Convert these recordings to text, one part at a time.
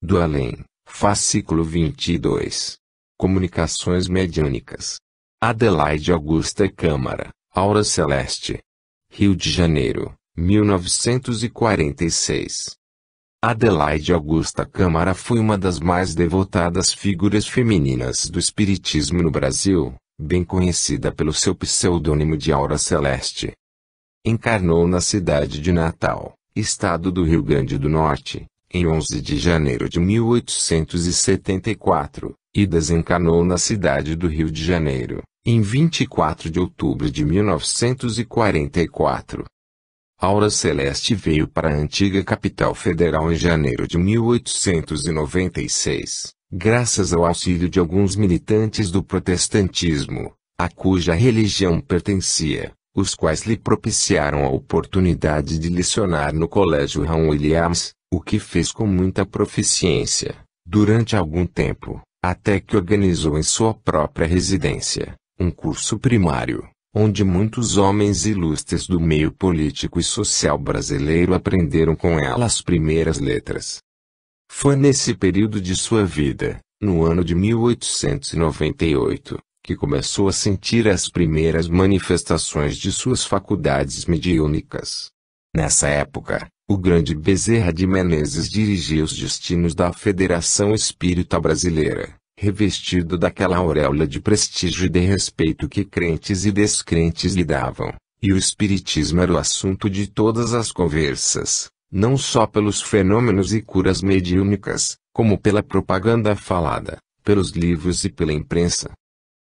do Além, fascículo 22. Comunicações mediúnicas. Adelaide Augusta Câmara, Aura Celeste. Rio de Janeiro, 1946. Adelaide Augusta Câmara foi uma das mais devotadas figuras femininas do espiritismo no Brasil, bem conhecida pelo seu pseudônimo de Aura Celeste. Encarnou na cidade de Natal, estado do Rio Grande do Norte, em 11 de janeiro de 1874, e desencarnou na cidade do Rio de Janeiro, em 24 de outubro de 1944. Aura Celeste veio para a antiga capital federal em janeiro de 1896, graças ao auxílio de alguns militantes do protestantismo, a cuja religião pertencia, os quais lhe propiciaram a oportunidade de lecionar no Colégio Raul Williams, o que fez com muita proficiência, durante algum tempo, até que organizou em sua própria residência um curso primário, onde muitos homens ilustres do meio político e social brasileiro aprenderam com ela as primeiras letras. Foi nesse período de sua vida, no ano de 1898, que começou a sentir as primeiras manifestações de suas faculdades mediúnicas. Nessa época, o grande Bezerra de Menezes dirigia os destinos da Federação Espírita Brasileira, revestido daquela auréola de prestígio e de respeito que crentes e descrentes lhe davam, e o espiritismo era o assunto de todas as conversas, não só pelos fenômenos e curas mediúnicas, como pela propaganda falada, pelos livros e pela imprensa.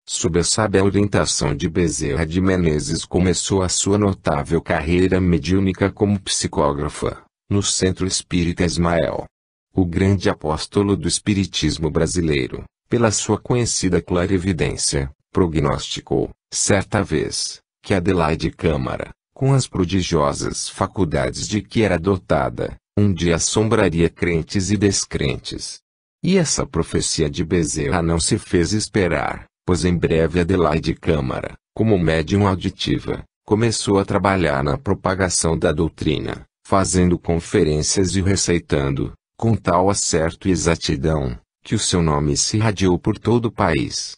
Sob a sábia orientação de Bezerra de Menezes começou a sua notável carreira mediúnica como psicógrafa, no Centro Espírita Ismael. O grande apóstolo do espiritismo brasileiro, pela sua conhecida clarividência, prognosticou, certa vez, que Adelaide Câmara, com as prodigiosas faculdades de que era dotada, um dia assombraria crentes e descrentes. E essa profecia de Bezerra não se fez esperar, pois em breve Adelaide Câmara, como médium auditiva, começou a trabalhar na propagação da doutrina, fazendo conferências e receitando, com tal acerto e exatidão, que o seu nome se irradiou por todo o país.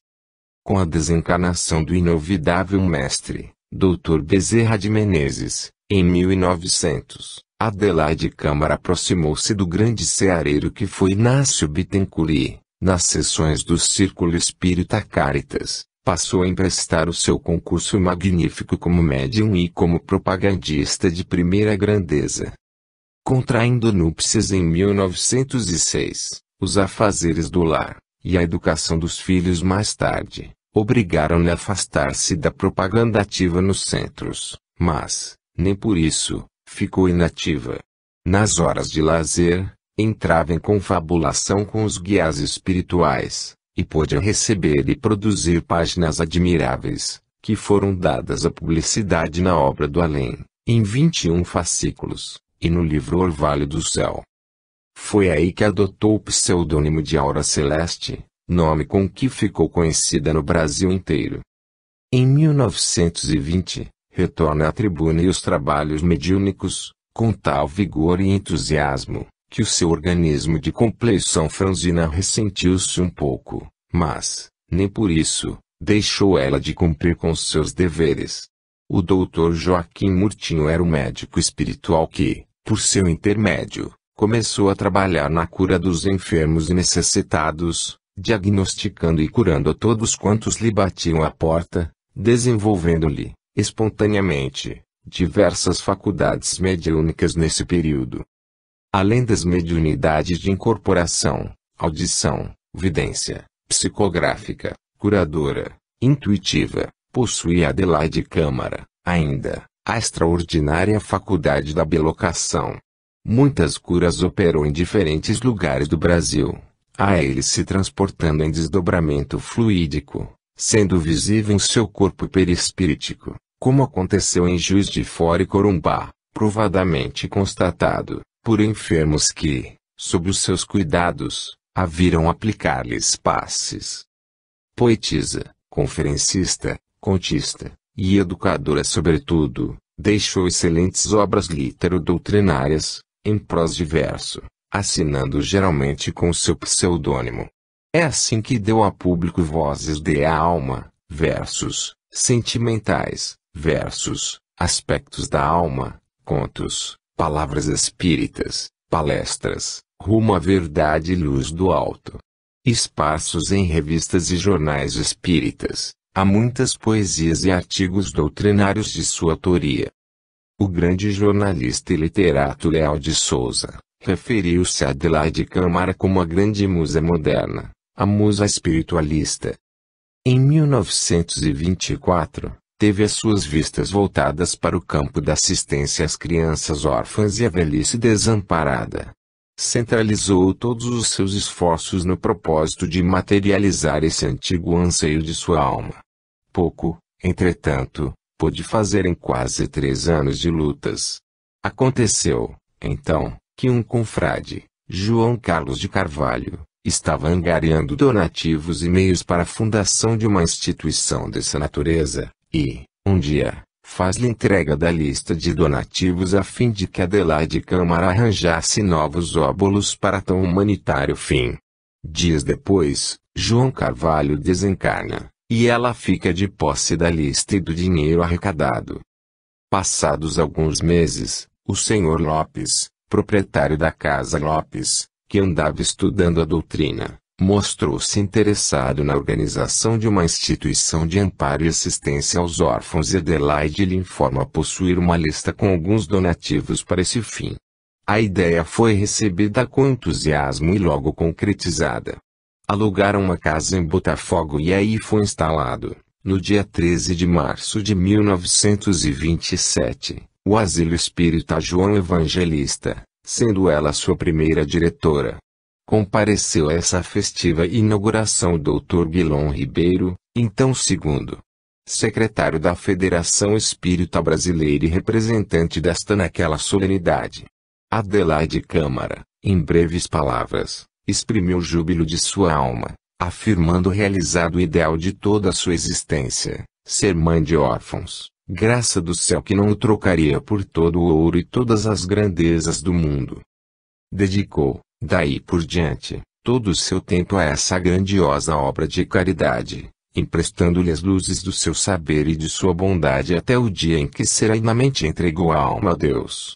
Com a desencarnação do inovidável mestre, Dr. Bezerra de Menezes, em 1900, Adelaide Câmara aproximou-se do grande ceareiro que foi Inácio Bittencourt e, nas sessões do Círculo Espírita Caritas, passou a emprestar o seu concurso magnífico como médium e como propagandista de primeira grandeza. Contraindo núpcias em 1906, os afazeres do lar, e a educação dos filhos mais tarde, obrigaram-lhe a afastar-se da propaganda ativa nos centros, mas, nem por isso, ficou inativa. Nas horas de lazer, entrava em confabulação com os guias espirituais, e pôde receber e produzir páginas admiráveis, que foram dadas à publicidade na obra do Além, em 21 fascículos, e no livro Orvalho do Céu. Foi aí que adotou o pseudônimo de Aura Celeste, nome com que ficou conhecida no Brasil inteiro. Em 1920, retorna à tribuna e os trabalhos mediúnicos, com tal vigor e entusiasmo, que o seu organismo de compleição franzina ressentiu-se um pouco, mas, nem por isso, deixou ela de cumprir com seus deveres. O Dr. Joaquim Murtinho era o médico espiritual que, por seu intermédio, começou a trabalhar na cura dos enfermos e necessitados, diagnosticando e curando a todos quantos lhe batiam à porta, desenvolvendo-lhe, espontaneamente, diversas faculdades mediúnicas nesse período. Além das mediunidades de incorporação, audição, vidência, psicográfica, curadora, intuitiva, possuía Adelaide Câmara, ainda, a extraordinária faculdade da bilocação. Muitas curas operou em diferentes lugares do Brasil, a eles se transportando em desdobramento fluídico, sendo visível em seu corpo perispíritico, como aconteceu em Juiz de Fora e Corumbá, provadamente constatado, por enfermos que, sob os seus cuidados, a viram aplicar-lhes passes. Poetisa, conferencista, contista, e educadora sobretudo, deixou excelentes obras litero-doutrinárias, em prosa e verso, assinando geralmente com seu pseudônimo. É assim que deu a público vozes de alma, versos, sentimentais, versos, aspectos da alma, contos, palavras espíritas, palestras, rumo à verdade e luz do alto. Esparsos em revistas e jornais espíritas, há muitas poesias e artigos doutrinários de sua autoria. O grande jornalista e literato Leal de Souza referiu-se a Adelaide Câmara como a grande musa moderna, a musa espiritualista. Em 1924, teve as suas vistas voltadas para o campo da assistência às crianças órfãs e à velhice desamparada. Centralizou todos os seus esforços no propósito de materializar esse antigo anseio de sua alma. Pouco, entretanto, pôde fazer em quase 3 anos de lutas. Aconteceu, então, que um confrade, João Carlos de Carvalho, estava angariando donativos e meios para a fundação de uma instituição dessa natureza, e, um dia, faz-lhe entrega da lista de donativos a fim de que Adelaide Câmara arranjasse novos óbolos para tão humanitário fim. Dias depois, João Carvalho desencarna, e ela fica de posse da lista e do dinheiro arrecadado. Passados alguns meses, o Sr. Lopes, proprietário da Casa Lopes, que andava estudando a doutrina, mostrou-se interessado na organização de uma instituição de amparo e assistência aos órfãos e Adelaide lhe informa possuir uma lista com alguns donativos para esse fim. A ideia foi recebida com entusiasmo e logo concretizada. Alugaram uma casa em Botafogo e aí foi instalado, no dia 13 de março de 1927, o Asilo Espírita João Evangelista, sendo ela sua primeira diretora. Compareceu a essa festiva inauguração o Dr. Guilom Ribeiro, então segundo secretário da Federação Espírita Brasileira e representante desta naquela solenidade. Adelaide Câmara, em breves palavras, exprimiu o júbilo de sua alma, afirmando realizado o ideal de toda a sua existência, ser mãe de órfãos. Graça do céu que não o trocaria por todo o ouro e todas as grandezas do mundo. Dedicou, daí por diante, todo o seu tempo a essa grandiosa obra de caridade, emprestando-lhe as luzes do seu saber e de sua bondade até o dia em que serenamente entregou a alma a Deus.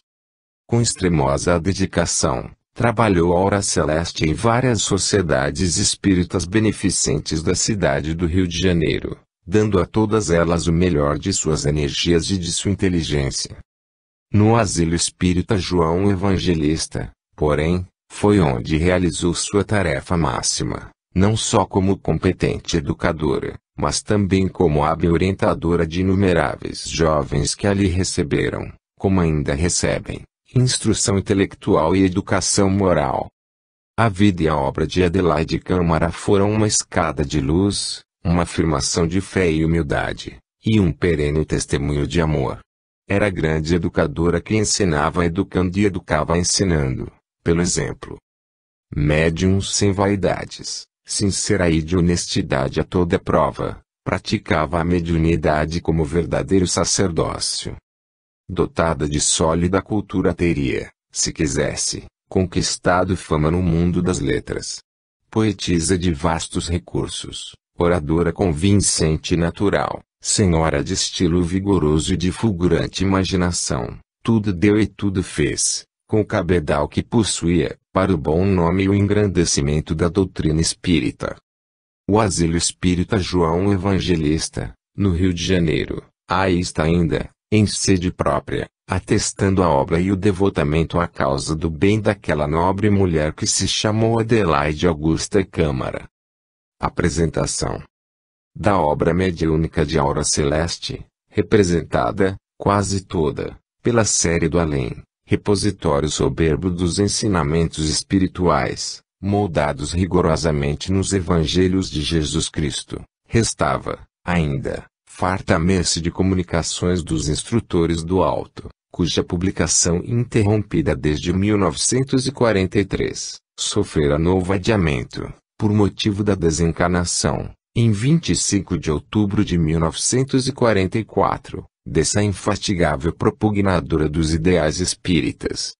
Com extremosa dedicação, trabalhou a hora celeste em várias sociedades espíritas beneficentes da cidade do Rio de Janeiro, dando a todas elas o melhor de suas energias e de sua inteligência. No Asilo Espírita João Evangelista, porém, foi onde realizou sua tarefa máxima, não só como competente educadora, mas também como hábil orientadora de inumeráveis jovens que ali receberam, como ainda recebem, instrução intelectual e educação moral. A vida e a obra de Adelaide Câmara foram uma escada de luz, uma afirmação de fé e humildade, e um perene testemunho de amor. Era grande educadora que ensinava educando e educava ensinando, pelo exemplo. Médium sem vaidades, sincera e de honestidade a toda prova, praticava a mediunidade como verdadeiro sacerdócio. Dotada de sólida cultura teria, se quisesse, conquistado fama no mundo das letras. Poetisa de vastos recursos, oradora convincente e natural, senhora de estilo vigoroso e de fulgurante imaginação, tudo deu e tudo fez, com o cabedal que possuía, para o bom nome e o engrandecimento da doutrina espírita. O Asilo Espírita João Evangelista, no Rio de Janeiro, aí está ainda, em sede própria, atestando a obra e o devotamento à causa do bem daquela nobre mulher que se chamou Adelaide Augusta Câmara. Apresentação da obra mediúnica de Aura Celeste, representada, quase toda, pela série do Além, repositório soberbo dos ensinamentos espirituais, moldados rigorosamente nos Evangelhos de Jesus Cristo, restava, ainda, farta-me-se de comunicações dos instrutores do alto, cuja publicação interrompida desde 1943, sofrera novo adiamento, por motivo da desencarnação, em 25 de outubro de 1944, dessa infatigável propugnadora dos ideais espíritas.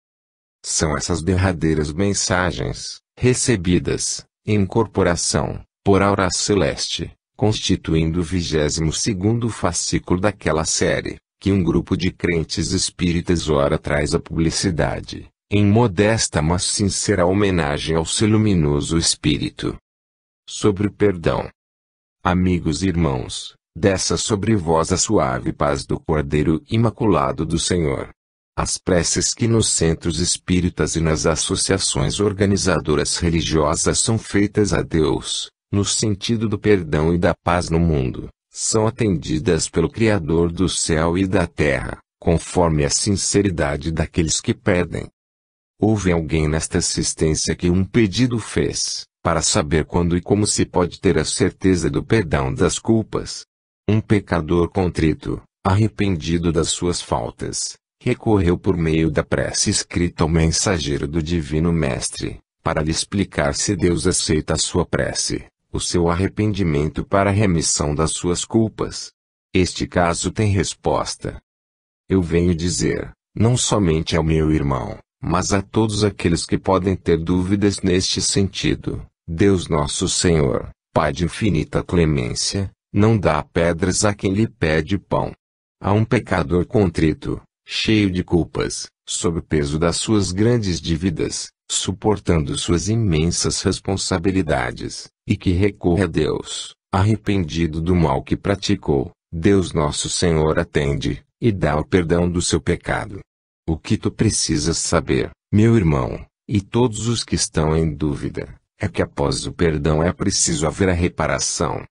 São essas derradeiras mensagens, recebidas, em incorporação, por aura celeste, constituindo o 22º fascículo daquela série, que um grupo de crentes espíritas ora traz à publicidade, em modesta mas sincera homenagem ao seu luminoso espírito. Sobre o perdão. Amigos e irmãos, desça sobre vós a suave paz do Cordeiro Imaculado do Senhor. As preces que nos centros espíritas e nas associações organizadoras religiosas são feitas a Deus, no sentido do perdão e da paz no mundo, são atendidas pelo Criador do céu e da terra, conforme a sinceridade daqueles que pedem. Houve alguém nesta assistência que um pedido fez, para saber quando e como se pode ter a certeza do perdão das culpas. Um pecador contrito, arrependido das suas faltas, recorreu por meio da prece escrita ao mensageiro do Divino Mestre, para lhe explicar se Deus aceita a sua prece, o seu arrependimento para a remissão das suas culpas. Este caso tem resposta. Eu venho dizer, não somente ao meu irmão, mas a todos aqueles que podem ter dúvidas neste sentido, Deus nosso Senhor, Pai de infinita clemência, não dá pedras a quem lhe pede pão. A um pecador contrito, cheio de culpas, sob o peso das suas grandes dívidas, suportando suas imensas responsabilidades, e que recorre a Deus, arrependido do mal que praticou, Deus nosso Senhor atende, e dá o perdão do seu pecado. O que tu precisas saber, meu irmão, e todos os que estão em dúvida, é que após o perdão é preciso haver a reparação.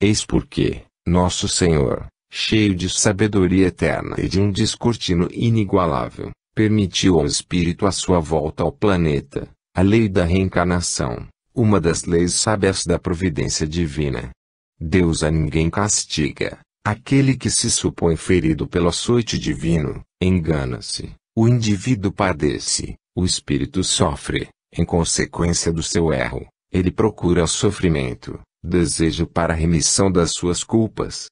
Eis porque, nosso Senhor, cheio de sabedoria eterna e de um descortino inigualável, permitiu ao Espírito a sua volta ao planeta, a lei da reencarnação, uma das leis sábias da providência divina. Deus a ninguém castiga. Aquele que se supõe ferido pelo açoite divino, engana-se. O indivíduo padece, o espírito sofre, em consequência do seu erro, ele procura sofrimento, desejo para a remissão das suas culpas.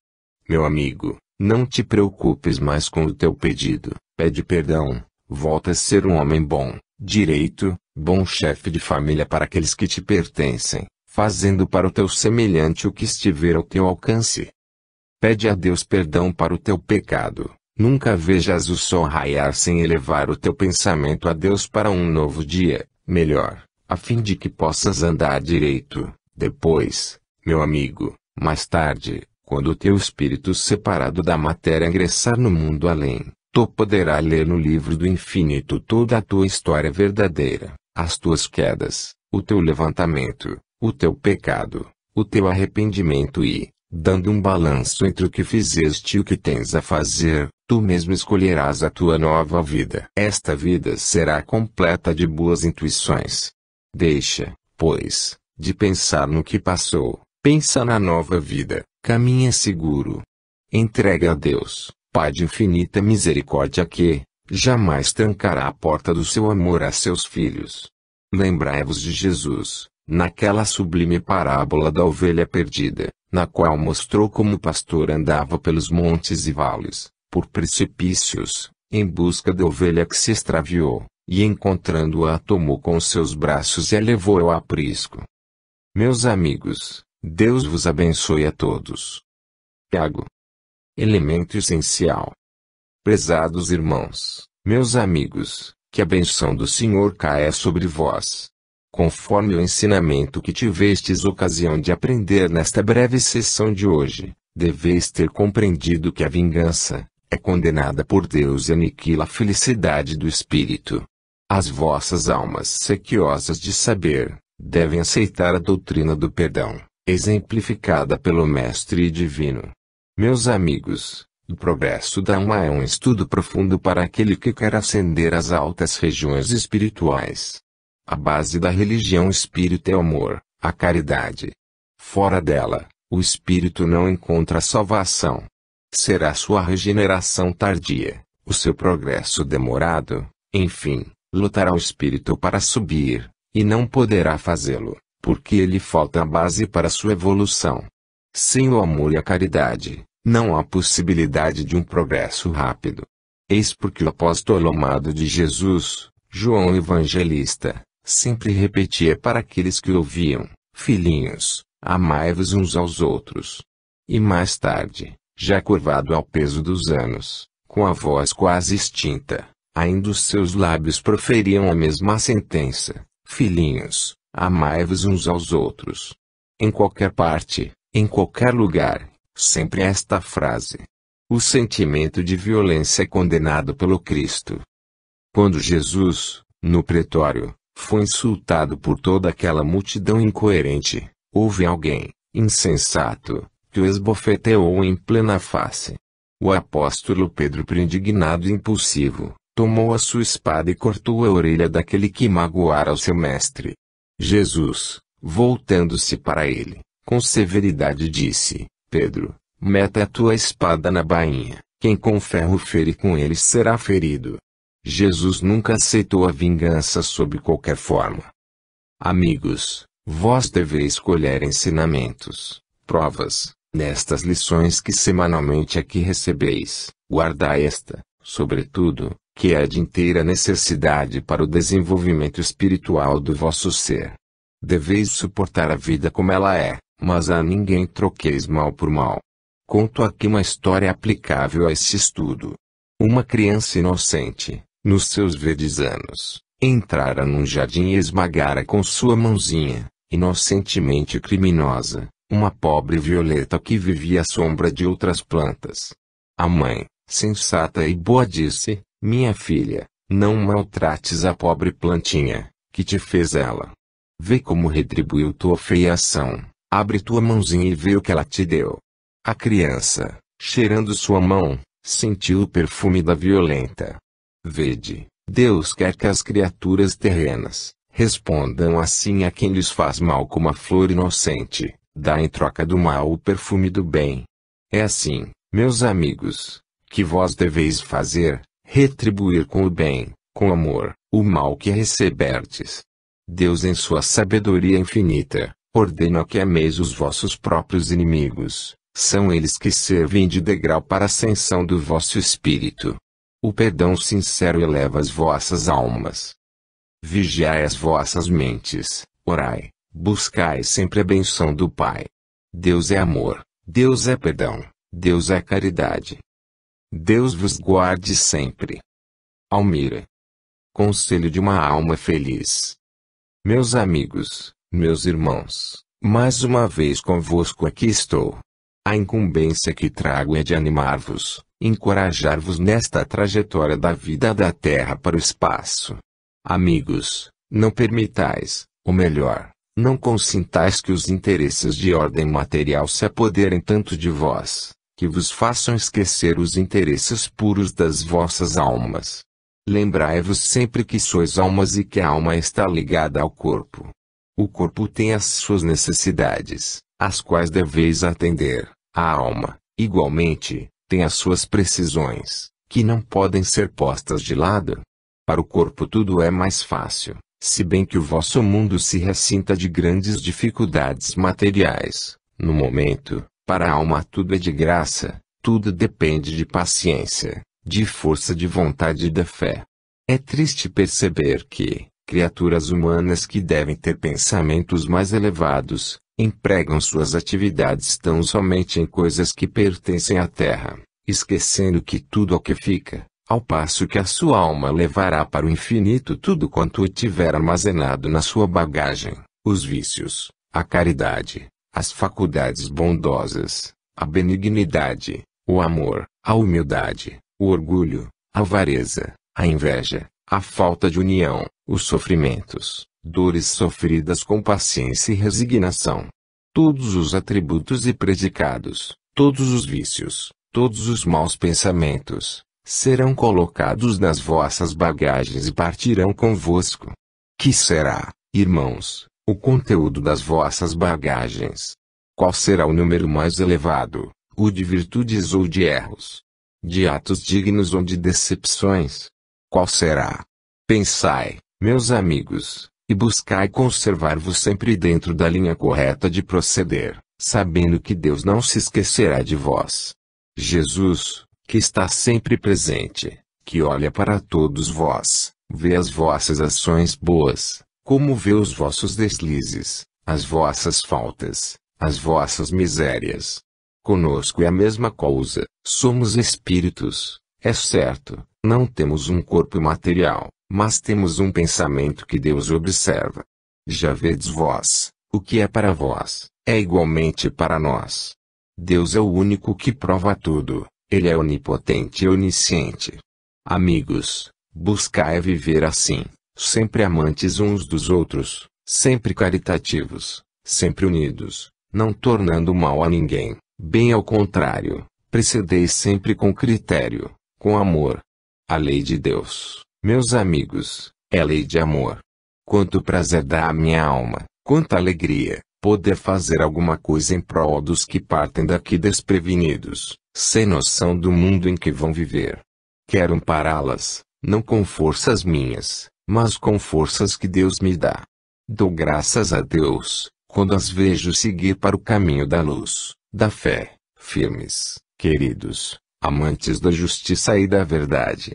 Meu amigo, não te preocupes mais com o teu pedido, pede perdão, volta a ser um homem bom, direito, bom chefe de família para aqueles que te pertencem, fazendo para o teu semelhante o que estiver ao teu alcance. Pede a Deus perdão para o teu pecado, nunca vejas o sol raiar sem elevar o teu pensamento a Deus para um novo dia, melhor, a fim de que possas andar direito. Depois, meu amigo, mais tarde, quando o teu espírito separado da matéria ingressar no mundo além, tu poderás ler no livro do infinito toda a tua história verdadeira, as tuas quedas, o teu levantamento, o teu pecado, o teu arrependimento e, dando um balanço entre o que fizeste e o que tens a fazer, tu mesmo escolherás a tua nova vida. Esta vida será completa de boas intuições. Deixa, pois, de pensar no que passou, pensa na nova vida, caminha seguro. Entrega a Deus, Pai de infinita misericórdia que, jamais trancará a porta do seu amor a seus filhos. Lembrai-vos de Jesus, naquela sublime parábola da ovelha perdida, na qual mostrou como o pastor andava pelos montes e vales, por precipícios, em busca da ovelha que se extraviou, e encontrando-a tomou com seus braços e a levou ao aprisco. Meus amigos, Deus vos abençoe a todos. Tiago. Elemento essencial. Prezados irmãos, meus amigos, que a benção do Senhor caia sobre vós. Conforme o ensinamento que tivestes ocasião de aprender nesta breve sessão de hoje, deveis ter compreendido que a vingança é condenada por Deus e aniquila a felicidade do espírito. As vossas almas sequiosas de saber, devem aceitar a doutrina do perdão, exemplificada pelo Mestre Divino. Meus amigos, o progresso da alma é um estudo profundo para aquele que quer ascender às altas regiões espirituais. A base da religião espírita é o amor, a caridade. Fora dela, o espírito não encontra salvação. Será sua regeneração tardia, o seu progresso demorado, enfim, lutará o espírito para subir, e não poderá fazê-lo, porque lhe falta a base para sua evolução. Sem o amor e a caridade, não há possibilidade de um progresso rápido. Eis porque o apóstolo amado de Jesus, João Evangelista sempre repetia para aqueles que ouviam: filhinhos, amai-vos uns aos outros. E mais tarde, já curvado ao peso dos anos, com a voz quase extinta, ainda os seus lábios proferiam a mesma sentença: filhinhos, amai-vos uns aos outros. Em qualquer parte, em qualquer lugar, sempre esta frase. O sentimento de violência é condenado pelo Cristo. Quando Jesus, no pretório, foi insultado por toda aquela multidão incoerente, houve alguém, insensato, que o esbofeteou em plena face. O apóstolo Pedro, indignado e impulsivo, tomou a sua espada e cortou a orelha daquele que magoara o seu mestre. Jesus, voltando-se para ele, com severidade disse: Pedro, meta a tua espada na bainha, quem com ferro fere com ele será ferido. Jesus nunca aceitou a vingança sob qualquer forma. Amigos, vós deveis colher ensinamentos, provas, nestas lições que semanalmente aqui recebeis. Guardai esta, sobretudo, que é de inteira necessidade para o desenvolvimento espiritual do vosso ser. Deveis suportar a vida como ela é, mas a ninguém troqueis mal por mal. Conto aqui uma história aplicável a este estudo. Uma criança inocente, nos seus verdes anos, entrara num jardim e esmagara com sua mãozinha, inocentemente criminosa, uma pobre violeta que vivia à sombra de outras plantas. A mãe, sensata e boa, disse: minha filha, não maltrates a pobre plantinha, que te fez ela. Vê como retribuiu tua feia ação, abre tua mãozinha e vê o que ela te deu. A criança, cheirando sua mão, sentiu o perfume da violenta. Vede, Deus quer que as criaturas terrenas respondam assim a quem lhes faz mal como a flor inocente, dá em troca do mal o perfume do bem. É assim, meus amigos, que vós deveis fazer, retribuir com o bem, com amor, o mal que receberdes. Deus, em sua sabedoria infinita, ordena que ameis os vossos próprios inimigos, são eles que servem de degrau para a ascensão do vosso espírito. O perdão sincero eleva as vossas almas. Vigiai as vossas mentes, orai, buscai sempre a benção do Pai. Deus é amor, Deus é perdão, Deus é caridade. Deus vos guarde sempre. Almira. Conselho de uma alma feliz. Meus amigos, meus irmãos, mais uma vez convosco aqui estou. A incumbência que trago é de animar-vos, encorajar-vos nesta trajetória da vida da Terra para o espaço. Amigos, não permitais, ou melhor, não consintais que os interesses de ordem material se apoderem tanto de vós, que vos façam esquecer os interesses puros das vossas almas. Lembrai-vos sempre que sois almas e que a alma está ligada ao corpo. O corpo tem as suas necessidades, às quais deveis atender. A alma, igualmente, tem as suas precisões, que não podem ser postas de lado. Para o corpo tudo é mais fácil, se bem que o vosso mundo se ressinta de grandes dificuldades materiais. No momento, para a alma tudo é de graça, tudo depende de paciência, de força de vontade e da fé. É triste perceber que, criaturas humanas que devem ter pensamentos mais elevados, empregam suas atividades tão somente em coisas que pertencem à terra, esquecendo que tudo o que fica, ao passo que a sua alma levará para o infinito tudo quanto tiver armazenado na sua bagagem, os vícios, a caridade, as faculdades bondosas, a benignidade, o amor, a humildade, o orgulho, a avareza, a inveja, a falta de união, os sofrimentos, dores sofridas com paciência e resignação. Todos os atributos e predicados, todos os vícios, todos os maus pensamentos, serão colocados nas vossas bagagens e partirão convosco. Que será, irmãos, o conteúdo das vossas bagagens? Qual será o número mais elevado, o de virtudes ou de erros? De atos dignos ou de decepções? Qual será? Pensai, meus amigos, e buscai conservar-vos sempre dentro da linha correta de proceder, sabendo que Deus não se esquecerá de vós. Jesus, que está sempre presente, que olha para todos vós, Vê as vossas ações boas, como vê os vossos deslizes, as vossas faltas, as vossas misérias. Conosco é a mesma coisa, somos espíritos, é certo, não temos um corpo material, mas temos um pensamento que Deus observa. Já vedes vós, o que é para vós, é igualmente para nós. Deus é o único que prova tudo, Ele é onipotente e onisciente. Amigos, buscai viver assim, sempre amantes uns dos outros, sempre caritativos, sempre unidos, não tornando mal a ninguém, bem ao contrário, precedeis sempre com critério, com amor. A lei de Deus, meus amigos, é lei de amor. Quanto prazer dá à minha alma, quanta alegria, poder fazer alguma coisa em prol dos que partem daqui desprevenidos, sem noção do mundo em que vão viver. Quero ampará-las, não com forças minhas, mas com forças que Deus me dá. Dou graças a Deus, quando as vejo seguir para o caminho da luz, da fé, firmes, queridos, amantes da justiça e da verdade.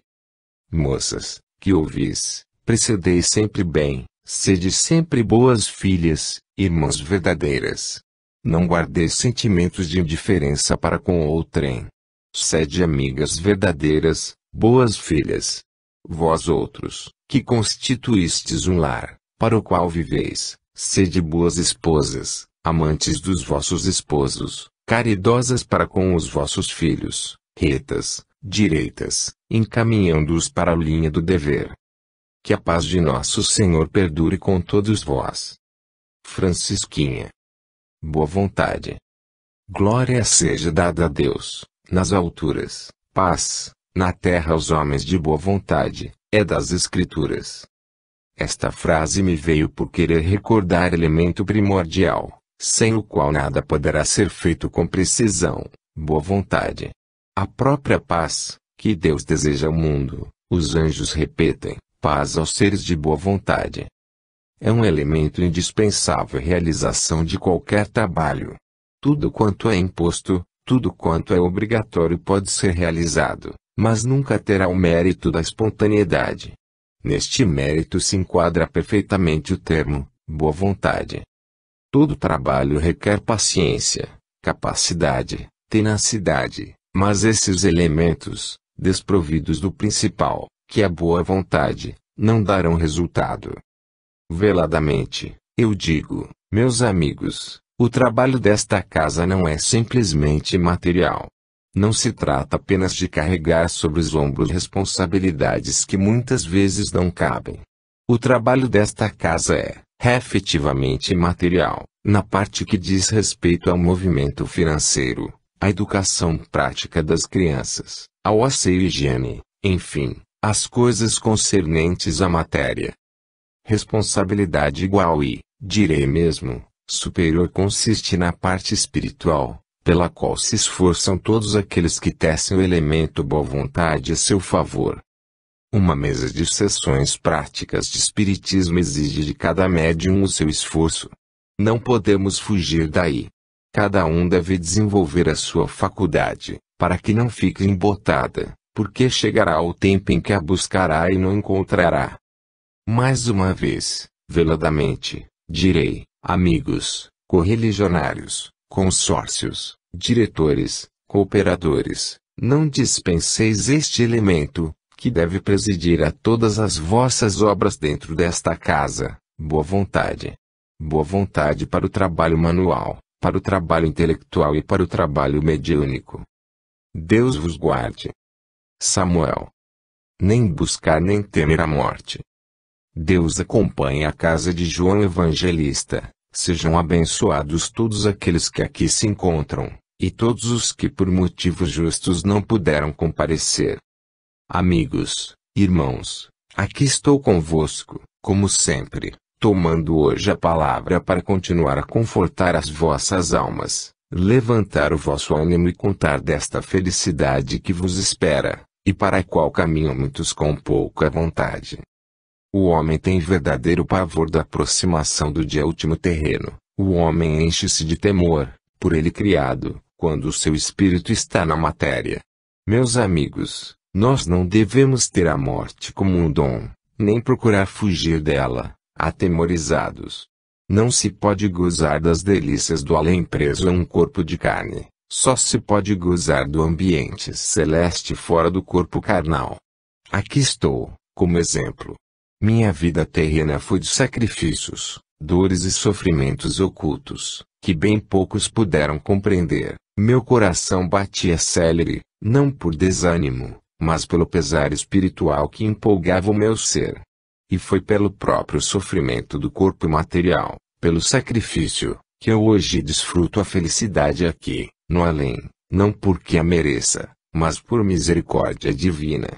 Moças, que ouvis, precedeis sempre bem, sede sempre boas filhas, irmãs verdadeiras. Não guardeis sentimentos de indiferença para com outrem. Sede amigas verdadeiras, boas filhas. Vós outros, que constituístes um lar, para o qual viveis, sede boas esposas, amantes dos vossos esposos, caridosas para com os vossos filhos, retas, direitas, encaminhando-os para a linha do dever. Que a paz de nosso Senhor perdure com todos vós. Francisquinha. Boa vontade. Glória seja dada a Deus, nas alturas, paz, na terra aos homens de boa vontade, é das Escrituras. Esta frase me veio por querer recordar elemento primordial, sem o qual nada poderá ser feito com precisão, boa vontade. A própria paz, que Deus deseja ao mundo, os anjos repetem, paz aos seres de boa vontade. É um elemento indispensável à realização de qualquer trabalho. Tudo quanto é imposto, tudo quanto é obrigatório pode ser realizado, mas nunca terá o mérito da espontaneidade. Neste mérito se enquadra perfeitamente o termo, boa vontade. Todo trabalho requer paciência, capacidade, tenacidade, mas esses elementos, desprovidos do principal, que é a boa vontade, não darão resultado. Veladamente, eu digo, meus amigos, o trabalho desta casa não é simplesmente material. Não se trata apenas de carregar sobre os ombros responsabilidades que muitas vezes não cabem. O trabalho desta casa é, efetivamente material, na parte que diz respeito ao movimento financeiro, à educação prática das crianças, ao asseio e higiene, enfim, às coisas concernentes à matéria. Responsabilidade igual e, direi mesmo, superior consiste na parte espiritual, pela qual se esforçam todos aqueles que tecem o elemento boa vontade a seu favor. Uma mesa de sessões práticas de espiritismo exige de cada médium o seu esforço. Não podemos fugir daí. Cada um deve desenvolver a sua faculdade, para que não fique embotada, porque chegará o tempo em que a buscará e não encontrará. Mais uma vez, veladamente, direi, amigos, correligionários, consórcios, diretores, cooperadores, não dispenseis este elemento, que deve presidir a todas as vossas obras dentro desta casa, boa vontade. Boa vontade para o trabalho manual, para o trabalho intelectual e para o trabalho mediúnico. Deus vos guarde. Samuel. Nem buscar nem temer a morte. Deus acompanhe a casa de João Evangelista. Sejam abençoados todos aqueles que aqui se encontram, e todos os que por motivos justos não puderam comparecer. Amigos, irmãos, aqui estou convosco, como sempre, tomando hoje a palavra para continuar a confortar as vossas almas, levantar o vosso ânimo e contar desta felicidade que vos espera, e para a qual caminham muitos com pouca vontade. O homem tem verdadeiro pavor da aproximação do dia último terreno. O homem enche-se de temor, por ele criado, quando o seu espírito está na matéria. Meus amigos, nós não devemos ter a morte como um dom, nem procurar fugir dela, atemorizados. Não se pode gozar das delícias do além preso a um corpo de carne, só se pode gozar do ambiente celeste fora do corpo carnal. Aqui estou, como exemplo. Minha vida terrena foi de sacrifícios, dores e sofrimentos ocultos, que bem poucos puderam compreender. Meu coração batia célere, não por desânimo, mas pelo pesar espiritual que empolgava o meu ser. E foi pelo próprio sofrimento do corpo material, pelo sacrifício, que eu hoje desfruto a felicidade aqui, no além, não porque a mereça, mas por misericórdia divina.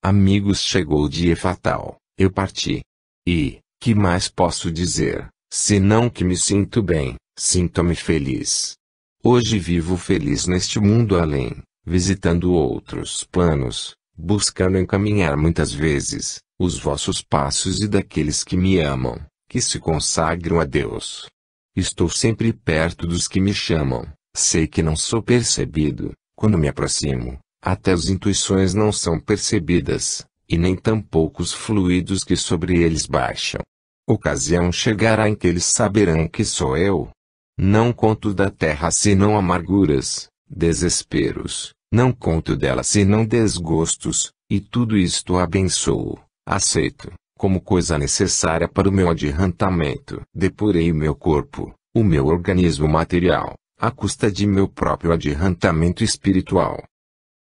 Amigos, chegou o dia fatal, eu parti. E, que mais posso dizer, senão que me sinto bem, sinto-me feliz. Hoje vivo feliz neste mundo além, visitando outros planos, buscando encaminhar muitas vezes os vossos passos e daqueles que me amam, que se consagram a Deus. Estou sempre perto dos que me chamam, sei que não sou percebido, quando me aproximo, até as intuições não são percebidas, e nem tampouco os fluidos que sobre eles baixam. Ocasião chegará em que eles saberão que sou eu. Não conto da terra senão amarguras, desesperos, não conto dela senão desgostos, e tudo isto abençoo, aceito, como coisa necessária para o meu adiantamento. Depurei o meu corpo, o meu organismo material, à custa de meu próprio adiantamento espiritual.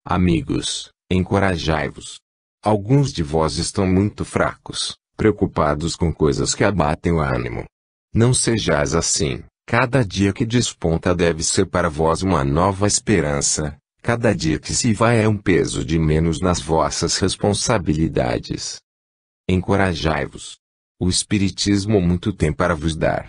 Amigos, encorajai-vos. Alguns de vós estão muito fracos, preocupados com coisas que abatem o ânimo. Não sejais assim. Cada dia que desponta deve ser para vós uma nova esperança, cada dia que se vai é um peso de menos nas vossas responsabilidades. Encorajai-vos. O Espiritismo muito tem para vos dar.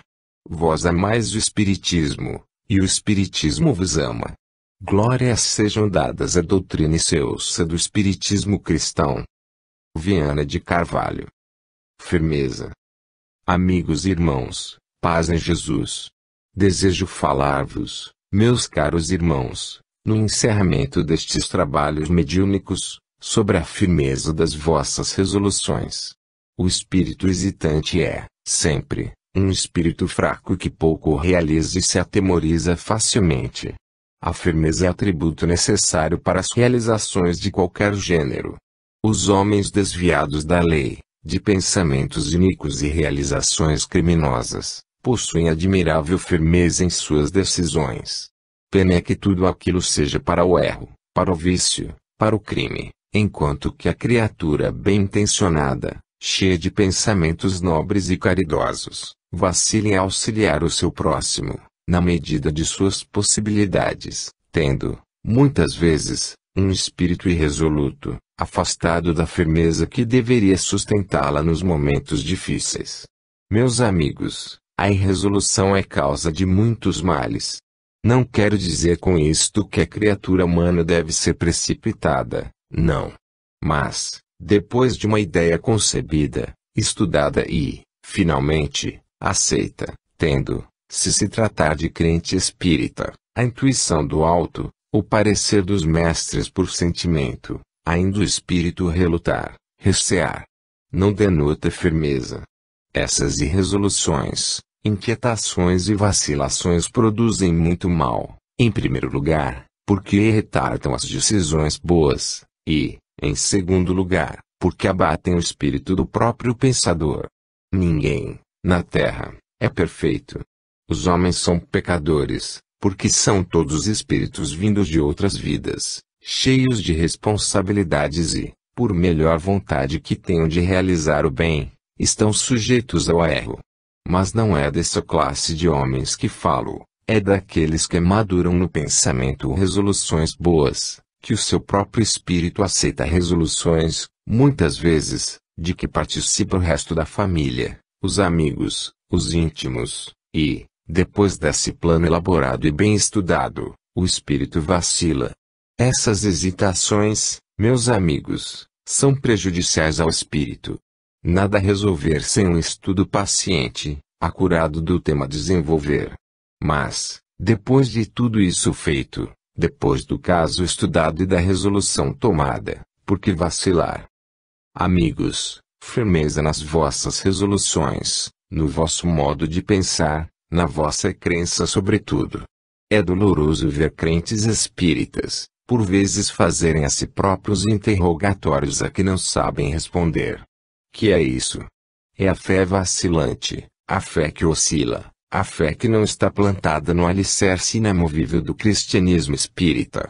Vós amais o Espiritismo, e o Espiritismo vos ama. Glórias sejam dadas à doutrina e seus do Espiritismo cristão. Viana de Carvalho. Firmeza. Amigos e irmãos, paz em Jesus. Desejo falar-vos, meus caros irmãos, no encerramento destes trabalhos mediúnicos, sobre a firmeza das vossas resoluções. O espírito hesitante é, sempre, um espírito fraco que pouco realiza e se atemoriza facilmente. A firmeza é atributo necessário para as realizações de qualquer gênero. Os homens desviados da lei, de pensamentos iníquos e realizações criminosas, possuem admirável firmeza em suas decisões. Pena é que tudo aquilo seja para o erro, para o vício, para o crime, enquanto que a criatura bem-intencionada, cheia de pensamentos nobres e caridosos, vacila em auxiliar o seu próximo, na medida de suas possibilidades, tendo, muitas vezes, um espírito irresoluto, afastado da firmeza que deveria sustentá-la nos momentos difíceis. Meus amigos, a irresolução é causa de muitos males. Não quero dizer com isto que a criatura humana deve ser precipitada, não. Mas, depois de uma ideia concebida, estudada e, finalmente, aceita, tendo, se tratar de crente espírita, a intuição do alto, o parecer dos mestres por sentimento, ainda o espírito relutar, recear, não denota firmeza. Essas irresoluções, inquietações e vacilações produzem muito mal, em primeiro lugar, porque retardam as decisões boas, e, em segundo lugar, porque abatem o espírito do próprio pensador. Ninguém, na terra, é perfeito. Os homens são pecadores, porque são todos espíritos vindos de outras vidas, cheios de responsabilidades e, por melhor vontade que tenham de realizar o bem, estão sujeitos ao erro. Mas não é dessa classe de homens que falo, é daqueles que maduram no pensamento resoluções boas, que o seu próprio espírito aceita resoluções, muitas vezes, de que participa o resto da família, os amigos, os íntimos, e, depois desse plano elaborado e bem estudado, o espírito vacila. Essas hesitações, meus amigos, são prejudiciais ao espírito. Nada a resolver sem um estudo paciente, acurado do tema a desenvolver. Mas, depois de tudo isso feito, depois do caso estudado e da resolução tomada, por que vacilar? Amigos, firmeza nas vossas resoluções, no vosso modo de pensar, na vossa crença sobretudo. É doloroso ver crentes espíritas, por vezes fazerem a si próprios interrogatórios a que não sabem responder. Que é isso? É a fé vacilante, a fé que oscila, a fé que não está plantada no alicerce inamovível do cristianismo espírita.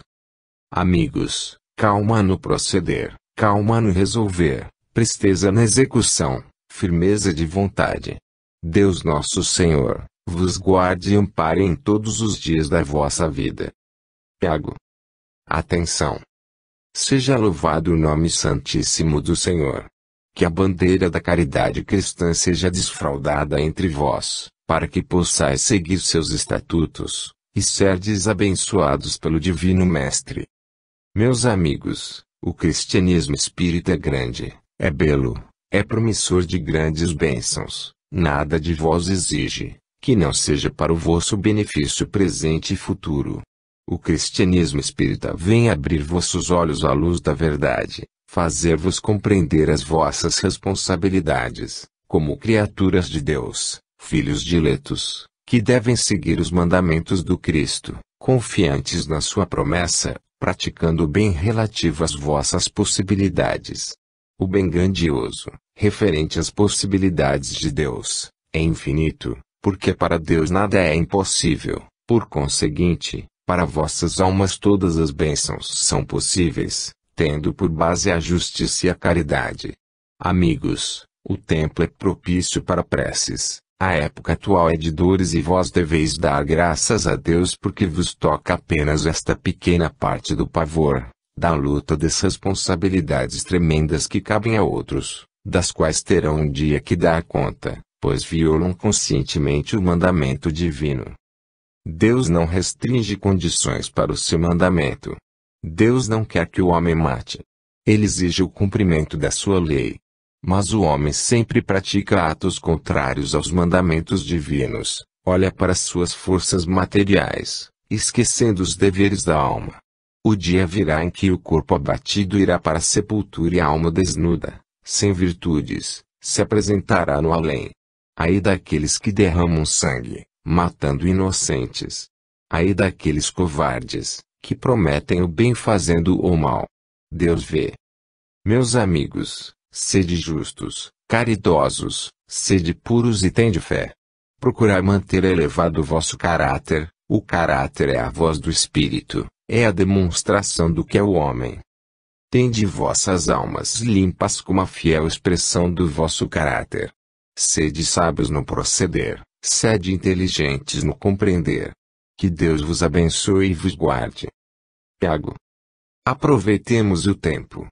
Amigos, calma no proceder, calma no resolver, presteza na execução, firmeza de vontade. Deus nosso Senhor vos guarde e ampare em todos os dias da vossa vida. Tiago. Atenção! Seja louvado o nome santíssimo do Senhor. Que a bandeira da caridade cristã seja desfraldada entre vós, para que possais seguir seus estatutos, e serdes abençoados pelo Divino Mestre. Meus amigos, o cristianismo espírita é grande, é belo, é promissor de grandes bênçãos, nada de vós exige que não seja para o vosso benefício presente e futuro. O cristianismo espírita vem abrir vossos olhos à luz da verdade, fazer-vos compreender as vossas responsabilidades, como criaturas de Deus, filhos diletos, que devem seguir os mandamentos do Cristo, confiantes na sua promessa, praticando o bem relativo às vossas possibilidades. O bem grandioso, referente às possibilidades de Deus, é infinito, porque para Deus nada é impossível. Por conseguinte, para vossas almas todas as bênçãos são possíveis, tendo por base a justiça e a caridade. Amigos, o tempo é propício para preces, a época atual é de dores e vós deveis dar graças a Deus porque vos toca apenas esta pequena parte do pavor, da luta das responsabilidades tremendas que cabem a outros, das quais terão um dia que dar conta, pois violam conscientemente o mandamento divino. Deus não restringe condições para o seu mandamento. Deus não quer que o homem mate. Ele exige o cumprimento da sua lei. Mas o homem sempre pratica atos contrários aos mandamentos divinos, olha para suas forças materiais, esquecendo os deveres da alma. O dia virá em que o corpo abatido irá para a sepultura e a alma desnuda, sem virtudes, se apresentará no além. Ai daqueles que derramam sangue, matando inocentes. Ai daqueles covardes, que prometem o bem fazendo o mal. Deus vê. Meus amigos, sede justos, caridosos, sede puros e tende fé. Procurai manter elevado o vosso caráter. O caráter é a voz do Espírito, é a demonstração do que é o homem. Tende vossas almas limpas como a fiel expressão do vosso caráter. Sede sábios no proceder, sede inteligentes no compreender. Que Deus vos abençoe e vos guarde. Tiago. Aproveitemos o tempo.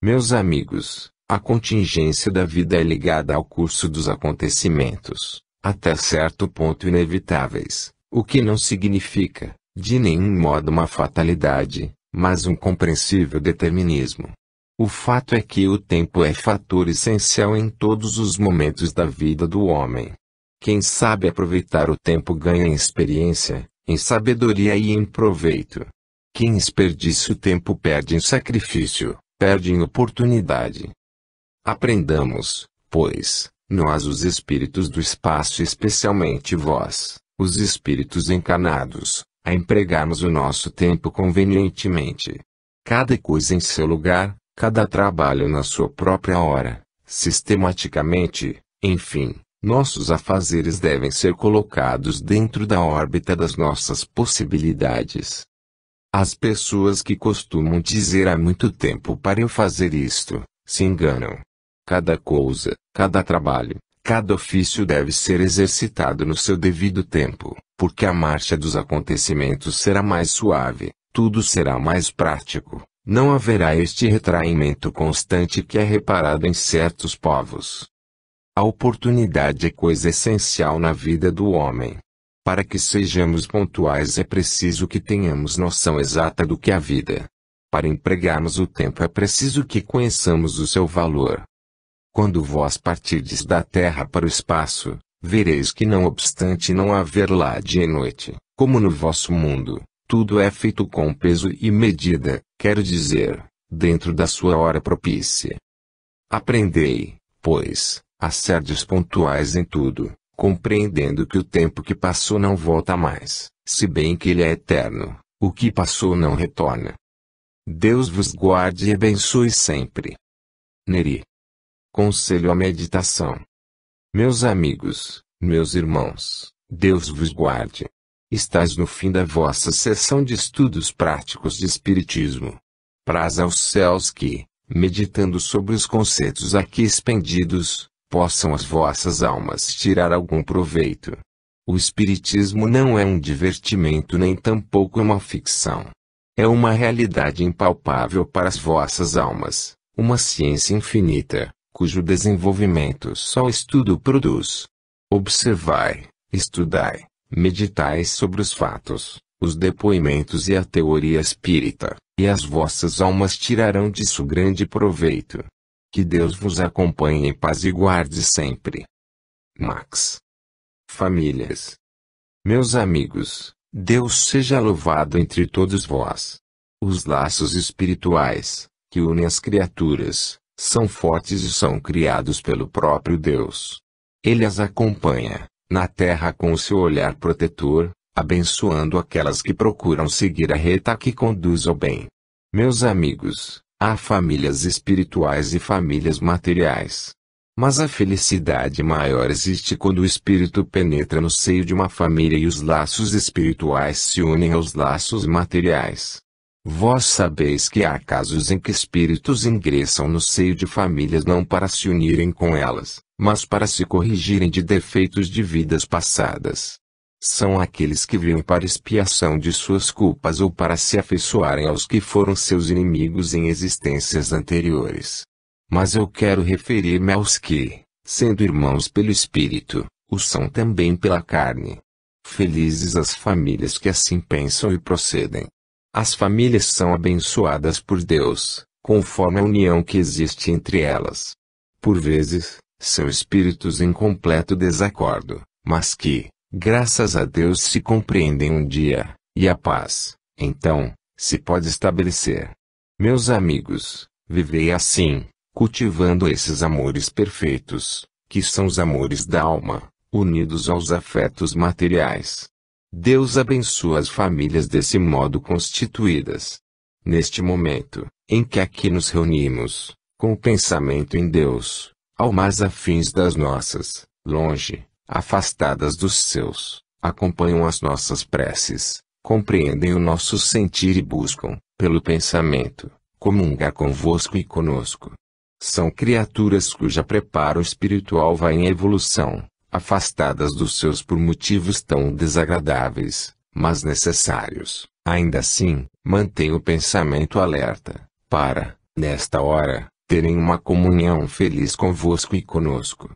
Meus amigos, a contingência da vida é ligada ao curso dos acontecimentos, até certo ponto inevitáveis, o que não significa, de nenhum modo uma fatalidade, mas um compreensível determinismo. O fato é que o tempo é fator essencial em todos os momentos da vida do homem. Quem sabe aproveitar o tempo ganha em experiência, em sabedoria e em proveito. Quem desperdiça o tempo perde em sacrifício, perde em oportunidade. Aprendamos, pois, nós os espíritos do espaço e especialmente vós, os espíritos encarnados, a empregarmos o nosso tempo convenientemente. Cada coisa em seu lugar, cada trabalho na sua própria hora, sistematicamente, enfim, nossos afazeres devem ser colocados dentro da órbita das nossas possibilidades. As pessoas que costumam dizer há muito tempo para eu fazer isto, se enganam. Cada coisa, cada trabalho, cada ofício deve ser exercitado no seu devido tempo, porque a marcha dos acontecimentos será mais suave, tudo será mais prático. Não haverá este retraimento constante que é reparado em certos povos. A oportunidade é coisa essencial na vida do homem. Para que sejamos pontuais é preciso que tenhamos noção exata do que é a vida. Para empregarmos o tempo é preciso que conheçamos o seu valor. Quando vós partirdes da terra para o espaço, vereis que não obstante não haver lá dia e noite, como no vosso mundo, tudo é feito com peso e medida, quero dizer, dentro da sua hora propícia. Aprendei, pois, asserdes pontuais em tudo, compreendendo que o tempo que passou não volta mais, se bem que ele é eterno, o que passou não retorna. Deus vos guarde e abençoe sempre. Neri. Conselho à meditação. Meus amigos, meus irmãos, Deus vos guarde. Estais no fim da vossa sessão de estudos práticos de Espiritismo. Praz aos céus que, meditando sobre os conceitos aqui expendidos, possam as vossas almas tirar algum proveito. O Espiritismo não é um divertimento nem tampouco uma ficção. É uma realidade impalpável para as vossas almas, uma ciência infinita, cujo desenvolvimento só o estudo produz. Observai, estudai, meditai sobre os fatos, os depoimentos e a teoria espírita, e as vossas almas tirarão disso grande proveito. Que Deus vos acompanhe em paz e guarde sempre. Max. Famílias. Meus amigos, Deus seja louvado entre todos vós. Os laços espirituais, que unem as criaturas, são fortes e são criados pelo próprio Deus. Ele as acompanha, na terra com o seu olhar protetor, abençoando aquelas que procuram seguir a reta que conduz ao bem. Meus amigos, há famílias espirituais e famílias materiais. Mas a felicidade maior existe quando o espírito penetra no seio de uma família e os laços espirituais se unem aos laços materiais. Vós sabeis que há casos em que espíritos ingressam no seio de famílias não para se unirem com elas, mas para se corrigirem de defeitos de vidas passadas. São aqueles que vêm para expiação de suas culpas ou para se afeiçoarem aos que foram seus inimigos em existências anteriores. Mas eu quero referir-me aos que, sendo irmãos pelo Espírito, o são também pela carne. Felizes as famílias que assim pensam e procedem. As famílias são abençoadas por Deus, conforme a união que existe entre elas. Por vezes, são espíritos em completo desacordo, mas que, graças a Deus se compreendem um dia, e a paz, então, se pode estabelecer. Meus amigos, vivei assim, cultivando esses amores perfeitos, que são os amores da alma, unidos aos afetos materiais. Deus abençoa as famílias desse modo constituídas. Neste momento, em que aqui nos reunimos, com o pensamento em Deus, almas afins das nossas, longe, afastadas dos seus, acompanham as nossas preces, compreendem o nosso sentir e buscam, pelo pensamento, comungar convosco e conosco. São criaturas cuja preparo espiritual vai em evolução, afastadas dos seus por motivos tão desagradáveis, mas necessários. Ainda assim, mantém o pensamento alerta, para, nesta hora, terem uma comunhão feliz convosco e conosco.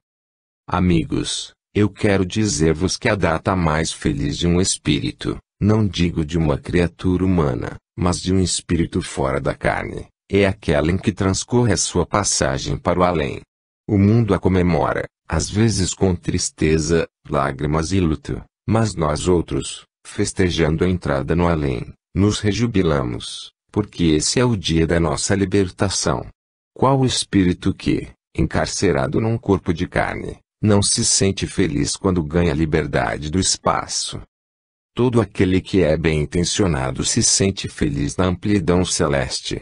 Amigos, eu quero dizer-vos que a data mais feliz de um espírito, não digo de uma criatura humana, mas de um espírito fora da carne, é aquela em que transcorre a sua passagem para o além. O mundo a comemora, às vezes com tristeza, lágrimas e luto, mas nós outros, festejando a entrada no além, nos rejubilamos, porque esse é o dia da nossa libertação. Qual o espírito que, encarcerado num corpo de carne, não se sente feliz quando ganha a liberdade do espaço? Todo aquele que é bem intencionado se sente feliz na amplidão celeste.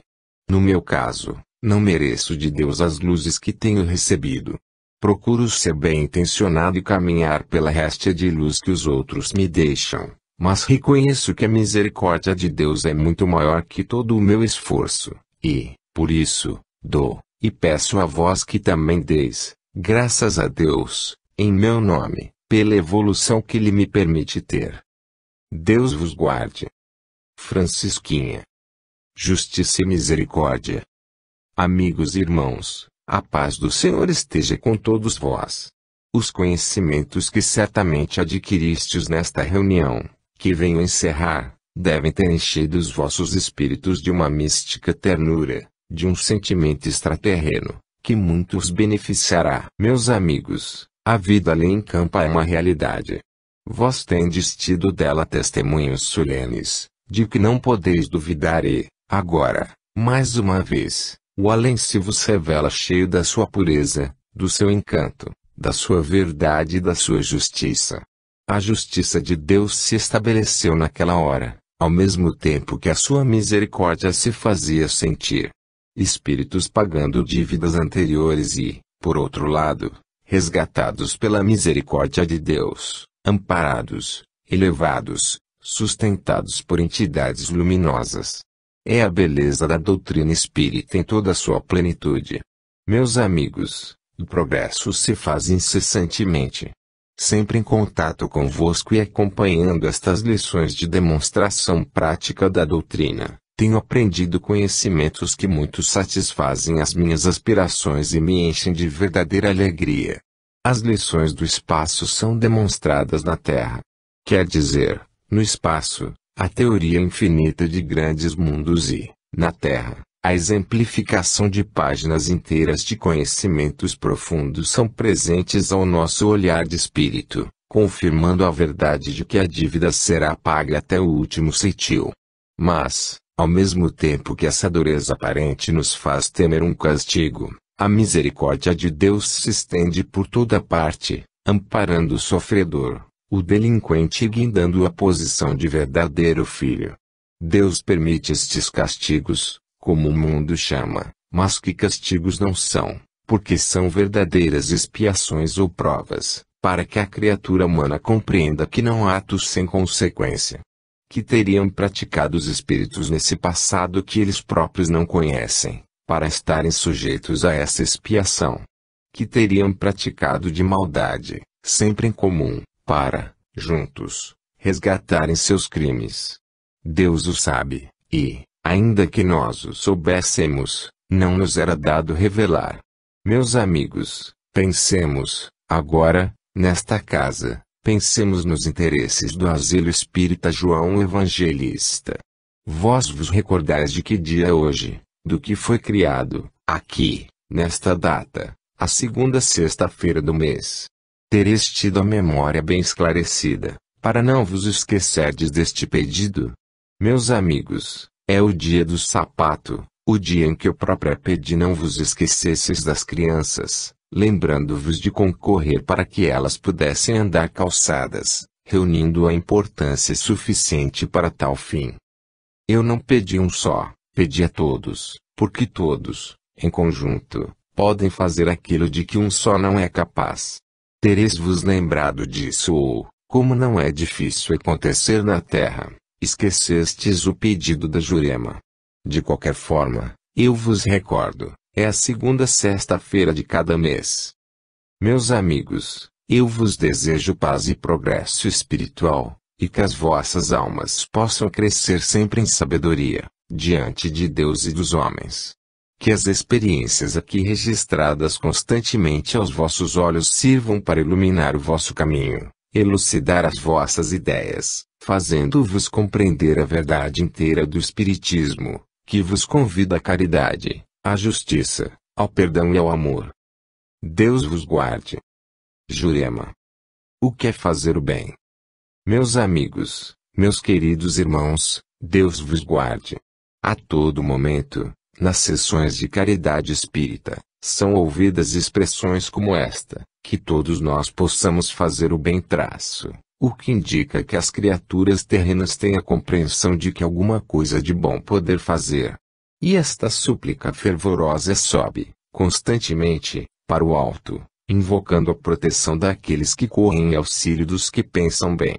No meu caso, não mereço de Deus as luzes que tenho recebido. Procuro ser bem intencionado e caminhar pela réstia de luz que os outros me deixam, mas reconheço que a misericórdia de Deus é muito maior que todo o meu esforço, e, por isso, dou, e peço a vós que também deis, graças a Deus, em meu nome, pela evolução que Ele me permite ter. Deus vos guarde. Francisquinha. Justiça e misericórdia. Amigos e irmãos, a paz do Senhor esteja com todos vós. Os conhecimentos que certamente adquiristes nesta reunião, que venho encerrar, devem ter enchido os vossos espíritos de uma mística ternura, de um sentimento extraterreno, que muito os beneficiará. Meus amigos, a vida além em campo é uma realidade. Vós tendes tido dela testemunhos solenes, de que não podeis duvidar e, agora, mais uma vez, o além se vos revela cheio da sua pureza, do seu encanto, da sua verdade e da sua justiça. A justiça de Deus se estabeleceu naquela hora, ao mesmo tempo que a sua misericórdia se fazia sentir. Espíritos pagando dívidas anteriores e, por outro lado, resgatados pela misericórdia de Deus, amparados, elevados, sustentados por entidades luminosas. É a beleza da doutrina espírita em toda a sua plenitude. Meus amigos, o progresso se faz incessantemente. Sempre em contato convosco e acompanhando estas lições de demonstração prática da doutrina, tenho aprendido conhecimentos que muito satisfazem as minhas aspirações e me enchem de verdadeira alegria. As lições do espaço são demonstradas na Terra. Quer dizer, no espaço, a teoria infinita de grandes mundos e, na Terra, a exemplificação de páginas inteiras de conhecimentos profundos são presentes ao nosso olhar de espírito, confirmando a verdade de que a dívida será paga até o último ceitil. Mas, ao mesmo tempo que essa dureza aparente nos faz temer um castigo, a misericórdia de Deus se estende por toda parte, amparando o sofredor, o delinquente e guindando-o à posição de verdadeiro filho. Deus permite estes castigos, como o mundo chama, mas que castigos não são, porque são verdadeiras expiações ou provas, para que a criatura humana compreenda que não há atos sem consequência. Que teriam praticado os espíritos nesse passado que eles próprios não conhecem, para estarem sujeitos a essa expiação? Que teriam praticado de maldade, sempre em comum, para, juntos, resgatarem seus crimes? Deus o sabe, e, ainda que nós o soubéssemos, não nos era dado revelar. Meus amigos, pensemos, agora, nesta casa. Pensemos nos interesses do asilo espírita João Evangelista. Vós vos recordais de que dia é hoje, do que foi criado, aqui, nesta data, a segunda sexta-feira do mês. Tereis tido a memória bem esclarecida, para não vos esquecerdes deste pedido? Meus amigos, é o dia do sapato, o dia em que eu próprio pedi não vos esquecesseis das crianças, lembrando-vos de concorrer para que elas pudessem andar calçadas, reunindo a importância suficiente para tal fim. Eu não pedi um só, pedi a todos, porque todos, em conjunto, podem fazer aquilo de que um só não é capaz. Tereis-vos lembrado disso ou, como não é difícil acontecer na Terra, esquecestes o pedido da Jurema. De qualquer forma, eu vos recordo. É a segunda sexta-feira de cada mês. Meus amigos, eu vos desejo paz e progresso espiritual, e que as vossas almas possam crescer sempre em sabedoria, diante de Deus e dos homens. Que as experiências aqui registradas constantemente aos vossos olhos sirvam para iluminar o vosso caminho, elucidar as vossas ideias, fazendo-vos compreender a verdade inteira do Espiritismo, que vos convida à caridade, à justiça, ao perdão e ao amor. Deus vos guarde. Jurema. O que é fazer o bem? Meus amigos, meus queridos irmãos, Deus vos guarde. A todo momento, nas sessões de caridade espírita, são ouvidas expressões como esta, que todos nós possamos fazer o bem o que indica que as criaturas terrenas têm a compreensão de que alguma coisa de bom poder fazer. E esta súplica fervorosa sobe, constantemente, para o alto, invocando a proteção daqueles que correm em auxílio dos que pensam bem.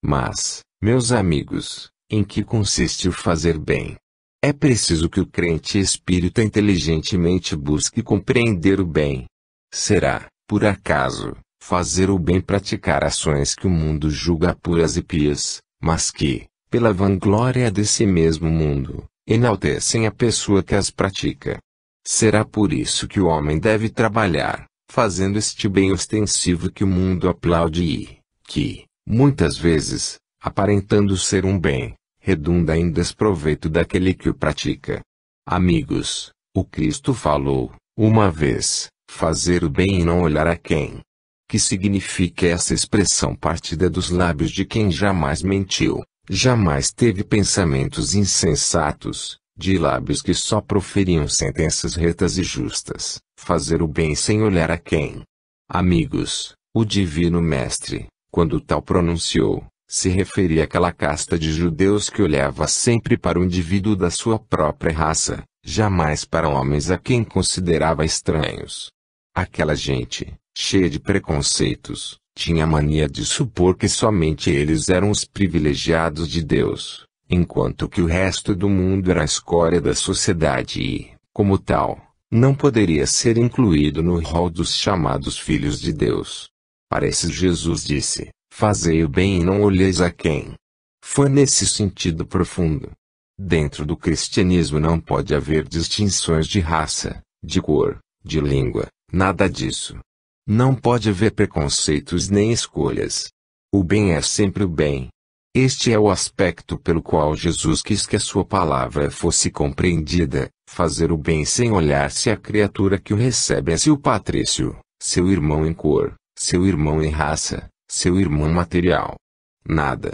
Mas, meus amigos, em que consiste o fazer bem? É preciso que o crente espírita inteligentemente busque compreender o bem. Será, por acaso, fazer o bem praticar ações que o mundo julga puras e pias, mas que, pela vanglória desse mesmo mundo, enaltecem a pessoa que as pratica? Será por isso que o homem deve trabalhar, fazendo este bem ostensivo que o mundo aplaude e, que, muitas vezes, aparentando ser um bem, redunda em desproveito daquele que o pratica? Amigos, o Cristo falou, uma vez, fazer o bem e não olhar a quem. Que significa essa expressão partida dos lábios de quem jamais mentiu, jamais teve pensamentos insensatos, de lábios que só proferiam sentenças retas e justas, fazer o bem sem olhar a quem. Amigos, o Divino Mestre, quando tal pronunciou, se referia àquela casta de judeus que olhava sempre para o indivíduo da sua própria raça, jamais para homens a quem considerava estranhos. Aquela gente, cheia de preconceitos, tinha a mania de supor que somente eles eram os privilegiados de Deus, enquanto que o resto do mundo era a escória da sociedade e, como tal, não poderia ser incluído no rol dos chamados filhos de Deus. Para esses Jesus disse: fazei o bem e não olheis a quem. Foi nesse sentido profundo. Dentro do cristianismo não pode haver distinções de raça, de cor, de língua, nada disso. Não pode haver preconceitos nem escolhas. O bem é sempre o bem. Este é o aspecto pelo qual Jesus quis que a sua palavra fosse compreendida, fazer o bem sem olhar se a criatura que o recebe é seu patrício, seu irmão em cor, seu irmão em raça, seu irmão material. Nada.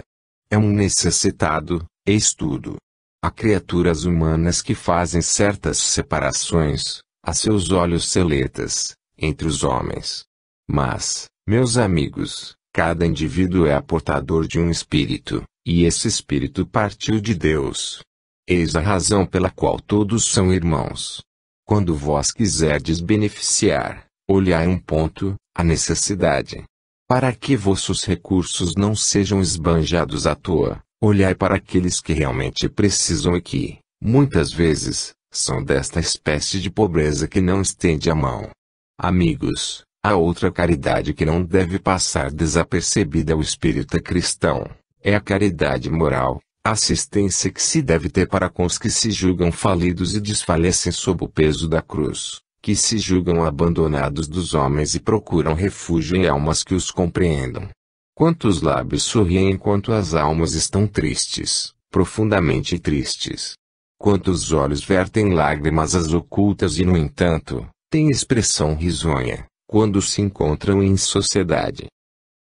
É um necessitado, eis tudo. Há criaturas humanas que fazem certas separações, a seus olhos seletas, entre os homens. Mas, meus amigos, cada indivíduo é portador de um espírito, e esse espírito partiu de Deus. Eis a razão pela qual todos são irmãos. Quando vós quiserdes beneficiar, olhai um ponto, a necessidade. Para que vossos recursos não sejam esbanjados à toa, olhai para aqueles que realmente precisam e que, muitas vezes, são desta espécie de pobreza que não estende a mão. Amigos, a outra caridade que não deve passar desapercebida ao espírita cristão, é a caridade moral, a assistência que se deve ter para com os que se julgam falidos e desfalecem sob o peso da cruz, que se julgam abandonados dos homens e procuram refúgio em almas que os compreendam. Quantos lábios sorriem enquanto as almas estão tristes, profundamente tristes. Quantos olhos vertem lágrimas as ocultas e no entanto, têm expressão risonha, quando se encontram em sociedade.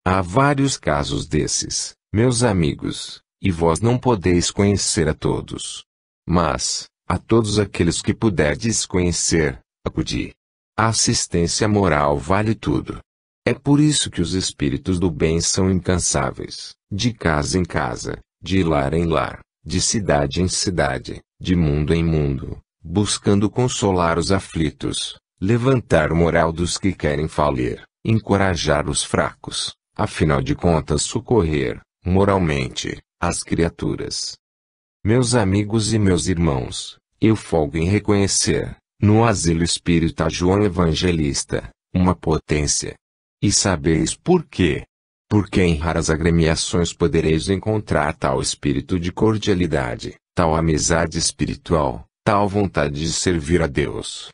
Há vários casos desses, meus amigos, e vós não podeis conhecer a todos. Mas, a todos aqueles que puderdes conhecer, acudi. A assistência moral vale tudo. É por isso que os espíritos do bem são incansáveis, de casa em casa, de lar em lar, de cidade em cidade, de mundo em mundo, buscando consolar os aflitos, levantar o moral dos que querem falir, encorajar os fracos, afinal de contas socorrer, moralmente, as criaturas. Meus amigos e meus irmãos, eu folgo em reconhecer, no asilo espírita João Evangelista, uma potência. E sabeis por quê? Porque em raras agremiações podereis encontrar tal espírito de cordialidade, tal amizade espiritual, tal vontade de servir a Deus.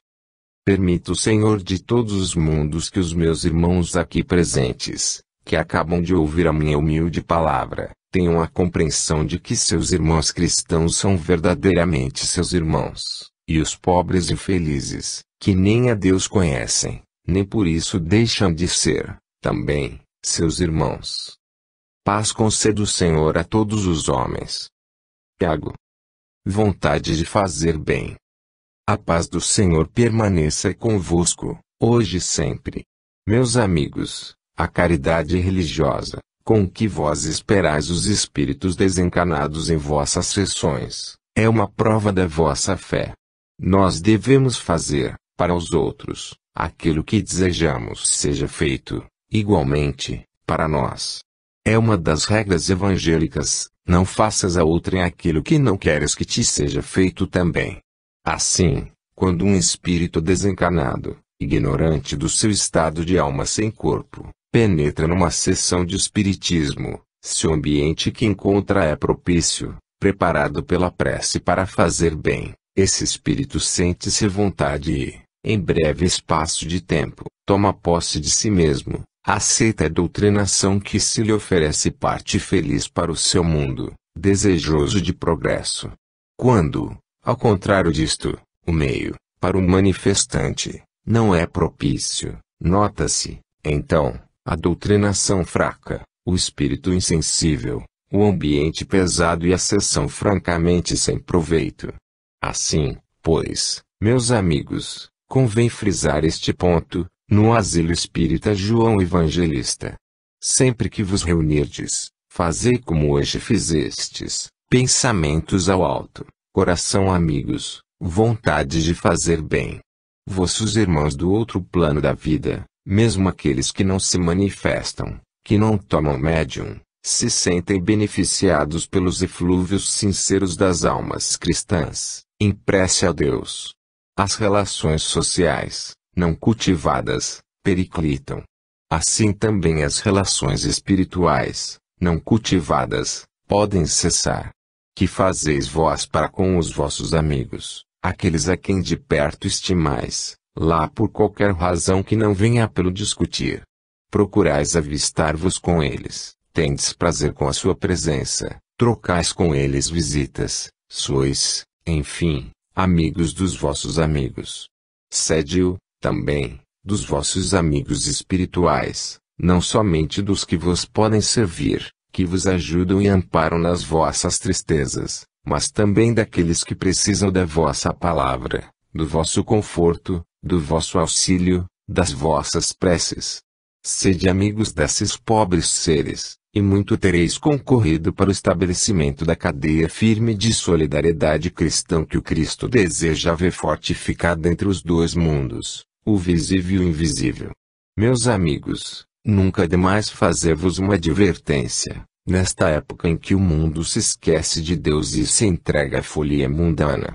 Permita o Senhor de todos os mundos que os meus irmãos aqui presentes, que acabam de ouvir a minha humilde palavra, tenham a compreensão de que seus irmãos cristãos são verdadeiramente seus irmãos, e os pobres infelizes, que nem a Deus conhecem, nem por isso deixam de ser, também, seus irmãos. Paz conceda o Senhor a todos os homens. Tiago. Vontade de fazer bem. A paz do Senhor permaneça convosco, hoje e sempre. Meus amigos, a caridade religiosa, com que vós esperais os espíritos desencarnados em vossas sessões, é uma prova da vossa fé. Nós devemos fazer, para os outros, aquilo que desejamos seja feito, igualmente, para nós. É uma das regras evangélicas, não faças a outrem aquilo que não queres que te seja feito também. Assim, quando um espírito desencarnado, ignorante do seu estado de alma sem corpo, penetra numa sessão de espiritismo, se o ambiente que encontra é propício, preparado pela prece para fazer bem, esse espírito sente-se vontade e, em breve espaço de tempo, toma posse de si mesmo, aceita a doutrinação que se lhe oferece e parte feliz para o seu mundo, desejoso de progresso. Quando, ao contrário disto, o meio, para o manifestante, não é propício, nota-se, então, a doutrinação fraca, o espírito insensível, o ambiente pesado e a sessão francamente sem proveito. Assim, pois, meus amigos, convém frisar este ponto, no asilo espírita João Evangelista. Sempre que vos reunirdes, fazei como hoje fizestes, pensamentos ao alto, coração amigos, vontade de fazer bem. Vossos irmãos do outro plano da vida, mesmo aqueles que não se manifestam, que não tomam médium, se sentem beneficiados pelos eflúvios sinceros das almas cristãs, em prece a Deus. As relações sociais, não cultivadas, periclitam. Assim também as relações espirituais, não cultivadas, podem cessar. Que fazeis vós para com os vossos amigos, aqueles a quem de perto estimais, lá por qualquer razão que não venha pelo discutir? Procurais avistar-vos com eles, tendes prazer com a sua presença, trocais com eles visitas, sois, enfim, amigos dos vossos amigos. Sede-o, também, dos vossos amigos espirituais, não somente dos que vos podem servir, que vos ajudam e amparam nas vossas tristezas, mas também daqueles que precisam da vossa palavra, do vosso conforto, do vosso auxílio, das vossas preces. Sede amigos desses pobres seres, e muito tereis concorrido para o estabelecimento da cadeia firme de solidariedade cristã que o Cristo deseja ver fortificada entre os dois mundos, o visível e o invisível. Meus amigos, nunca demais fazer-vos uma advertência, nesta época em que o mundo se esquece de Deus e se entrega à folia mundana.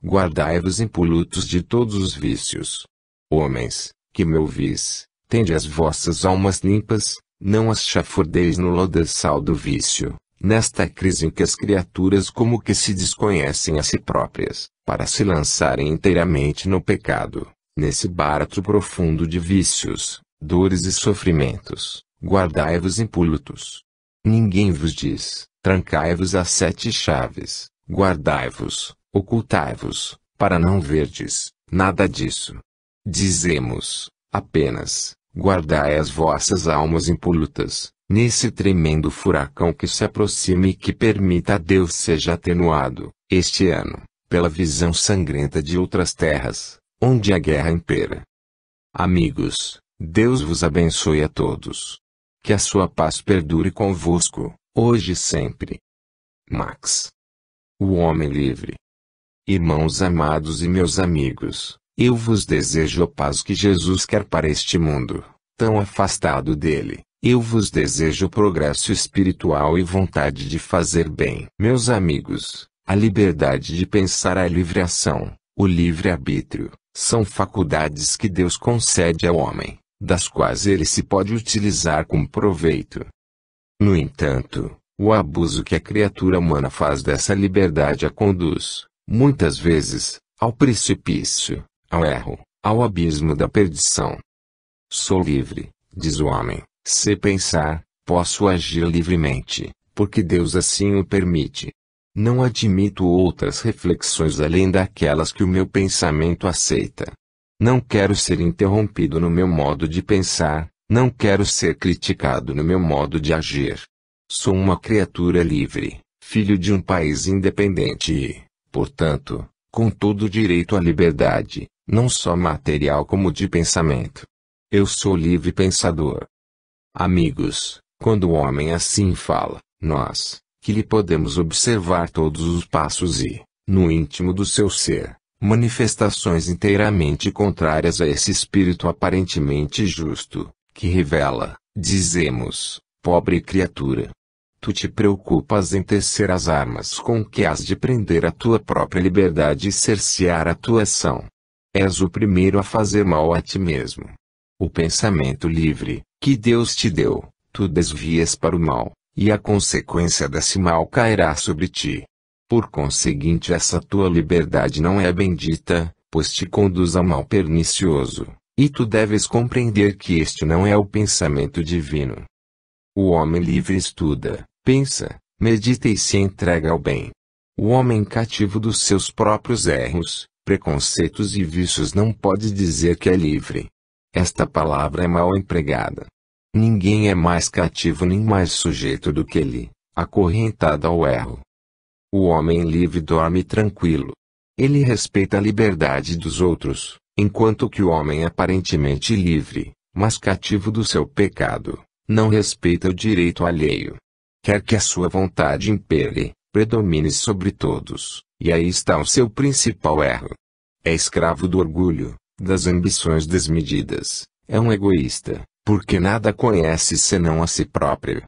Guardai-vos impolutos de todos os vícios. Homens, que me ouvis, tende as vossas almas limpas, não as chafurdeis no lodaçal do vício, nesta crise em que as criaturas como que se desconhecem a si próprias, para se lançarem inteiramente no pecado, nesse barato profundo de vícios, dores e sofrimentos. Guardai-vos impolutos. Ninguém vos diz, trancai-vos às 7 chaves, guardai-vos, ocultai-vos, para não verdes, nada disso. Dizemos, apenas, guardai as vossas almas impolutas, nesse tremendo furacão que se aproxima e que permita a Deus seja atenuado, este ano, pela visão sangrenta de outras terras, onde a guerra impera. Amigos, Deus vos abençoe a todos. Que a sua paz perdure convosco, hoje e sempre. Max. O homem livre. Irmãos amados e meus amigos, eu vos desejo a paz que Jesus quer para este mundo, tão afastado dele. Eu vos desejo progresso espiritual e vontade de fazer bem. Meus amigos, a liberdade de pensar, a livre ação, o livre-arbítrio, são faculdades que Deus concede ao homem, das quais ele se pode utilizar com proveito. No entanto, o abuso que a criatura humana faz dessa liberdade a conduz, muitas vezes, ao precipício, ao erro, ao abismo da perdição. Sou livre, diz o homem, sei pensar, posso agir livremente, porque Deus assim o permite. Não admito outras reflexões além daquelas que o meu pensamento aceita. Não quero ser interrompido no meu modo de pensar, não quero ser criticado no meu modo de agir. Sou uma criatura livre, filho de um país independente e, portanto, com todo o direito à liberdade, não só material como de pensamento. Eu sou livre pensador. Amigos, quando o homem assim fala, nós, que lhe podemos observar todos os passos e, no íntimo do seu ser, manifestações inteiramente contrárias a esse espírito aparentemente justo, que revela, dizemos, pobre criatura. Tu te preocupas em tecer as armas com que has de prender a tua própria liberdade e cercear a tua ação. És o primeiro a fazer mal a ti mesmo. O pensamento livre, que Deus te deu, tu desvias para o mal, e a consequência desse mal cairá sobre ti. Por conseguinte, essa tua liberdade não é bendita, pois te conduz a mal pernicioso, e tu deves compreender que este não é o pensamento divino. O homem livre estuda, pensa, medita e se entrega ao bem. O homem cativo dos seus próprios erros, preconceitos e vícios não pode dizer que é livre. Esta palavra é mal empregada. Ninguém é mais cativo nem mais sujeito do que ele, acorrentado ao erro. O homem livre dorme tranquilo. Ele respeita a liberdade dos outros, enquanto que o homem aparentemente livre, mas cativo do seu pecado, não respeita o direito alheio. Quer que a sua vontade impere, predomine sobre todos, e aí está o seu principal erro. É escravo do orgulho, das ambições desmedidas, é um egoísta, porque nada conhece senão a si próprio.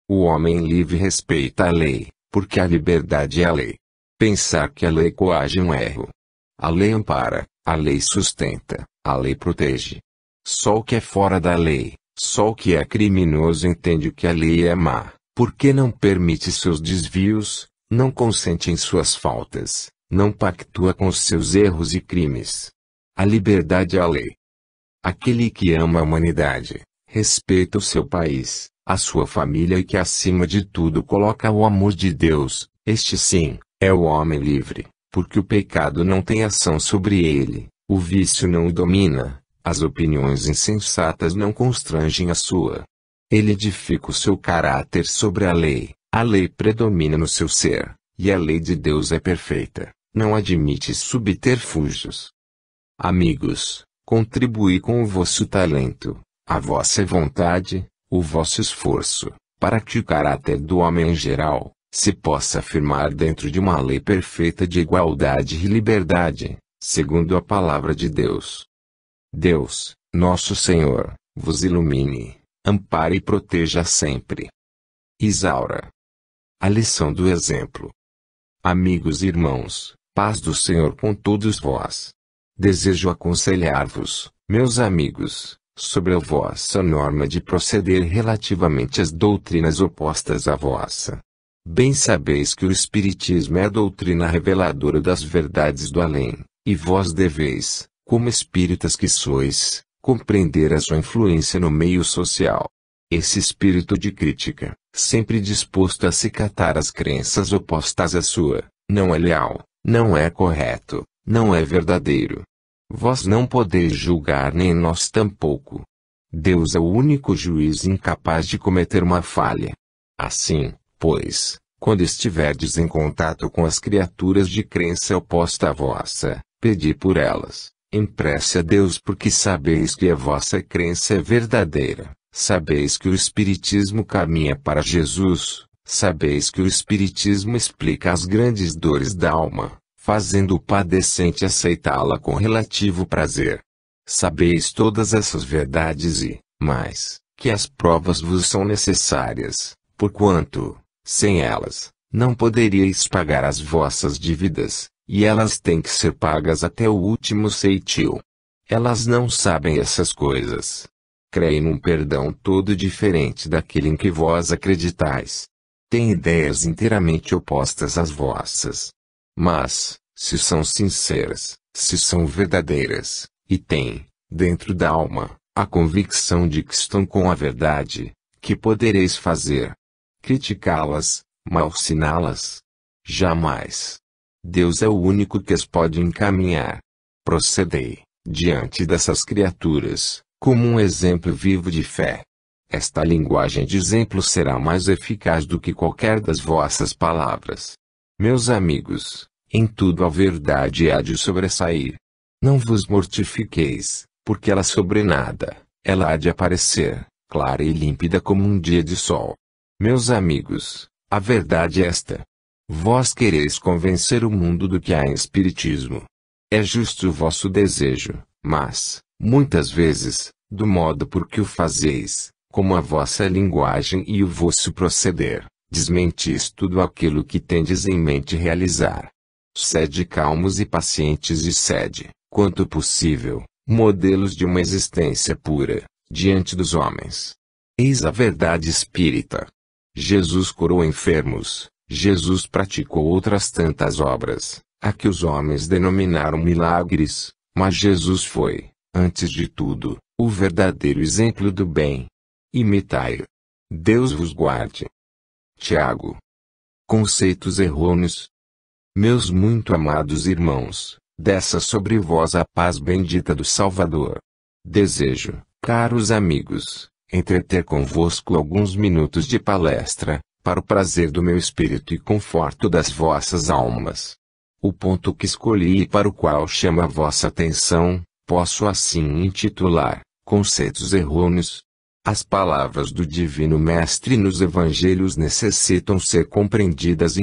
O homem livre respeita a lei, porque a liberdade é a lei. Pensar que a lei coage um erro. A lei ampara, a lei sustenta, a lei protege. Só o que é fora da lei, só o que é criminoso entende que a lei é má, porque não permite seus desvios, não consente em suas faltas, não pactua com seus erros e crimes. A liberdade é a lei. Aquele que ama a humanidade, respeita o seu país, a sua família e que acima de tudo coloca o amor de Deus, este sim, é o homem livre, porque o pecado não tem ação sobre ele, o vício não o domina, as opiniões insensatas não constrangem a sua. Ele edifica o seu caráter sobre a lei predomina no seu ser, e a lei de Deus é perfeita, não admite subterfúgios. Amigos, contribuí com o vosso talento, a vossa vontade, o vosso esforço, para que o caráter do homem em geral, se possa afirmar dentro de uma lei perfeita de igualdade e liberdade, segundo a palavra de Deus. Deus, nosso Senhor, vos ilumine, ampare e proteja sempre. Isaura. A lição do exemplo. Amigos e irmãos, paz do Senhor com todos vós. Desejo aconselhar-vos, meus amigos, sobre a vossa norma de proceder relativamente às doutrinas opostas à vossa. Bem sabeis que o Espiritismo é a doutrina reveladora das verdades do além, e vós deveis, como espíritas que sois, compreender a sua influência no meio social. Esse espírito de crítica, sempre disposto a acicatar as crenças opostas à sua, não é leal, não é correto, não é verdadeiro. Vós não podeis julgar nem nós tampouco. Deus é o único juiz incapaz de cometer uma falha. Assim, pois, quando estiverdes em contato com as criaturas de crença oposta à vossa, pedi por elas, em prece a Deus porque sabeis que a vossa crença é verdadeira, sabeis que o Espiritismo caminha para Jesus, sabeis que o Espiritismo explica as grandes dores da alma, fazendo o padecente aceitá-la com relativo prazer. Sabeis todas essas verdades e, mais, que as provas vos são necessárias, porquanto, sem elas, não poderíeis pagar as vossas dívidas, e elas têm que ser pagas até o último ceitil. Elas não sabem essas coisas. Creem num perdão todo diferente daquele em que vós acreditais. Têm ideias inteiramente opostas às vossas. Mas, se são sinceras, se são verdadeiras, e têm, dentro da alma, a convicção de que estão com a verdade, que podereis fazer? Criticá-las, malsiná-las? Jamais. Deus é o único que as pode encaminhar. Procedei, diante dessas criaturas, como um exemplo vivo de fé. Esta linguagem de exemplo será mais eficaz do que qualquer das vossas palavras. Meus amigos, em tudo a verdade há de sobressair. Não vos mortifiqueis, porque ela sobrenada, ela há de aparecer, clara e límpida como um dia de sol. Meus amigos, a verdade é esta. Vós quereis convencer o mundo do que há em Espiritismo. É justo o vosso desejo, mas, muitas vezes, do modo por que o fazeis, como a vossa linguagem e o vosso proceder, desmentis tudo aquilo que tendes em mente realizar. Sede calmos e pacientes e sede, quanto possível, modelos de uma existência pura, diante dos homens. Eis a verdade espírita. Jesus curou enfermos, Jesus praticou outras tantas obras, a que os homens denominaram milagres, mas Jesus foi, antes de tudo, o verdadeiro exemplo do bem. Imitai-o. Deus vos guarde. Tiago. Conceitos errôneos. Meus muito amados irmãos, desça sobre vós a paz bendita do Salvador. Desejo, caros amigos, entreter convosco alguns minutos de palestra, para o prazer do meu espírito e conforto das vossas almas. O ponto que escolhi e para o qual chamo a vossa atenção, posso assim intitular: conceitos errôneos. As palavras do Divino Mestre nos Evangelhos necessitam ser compreendidas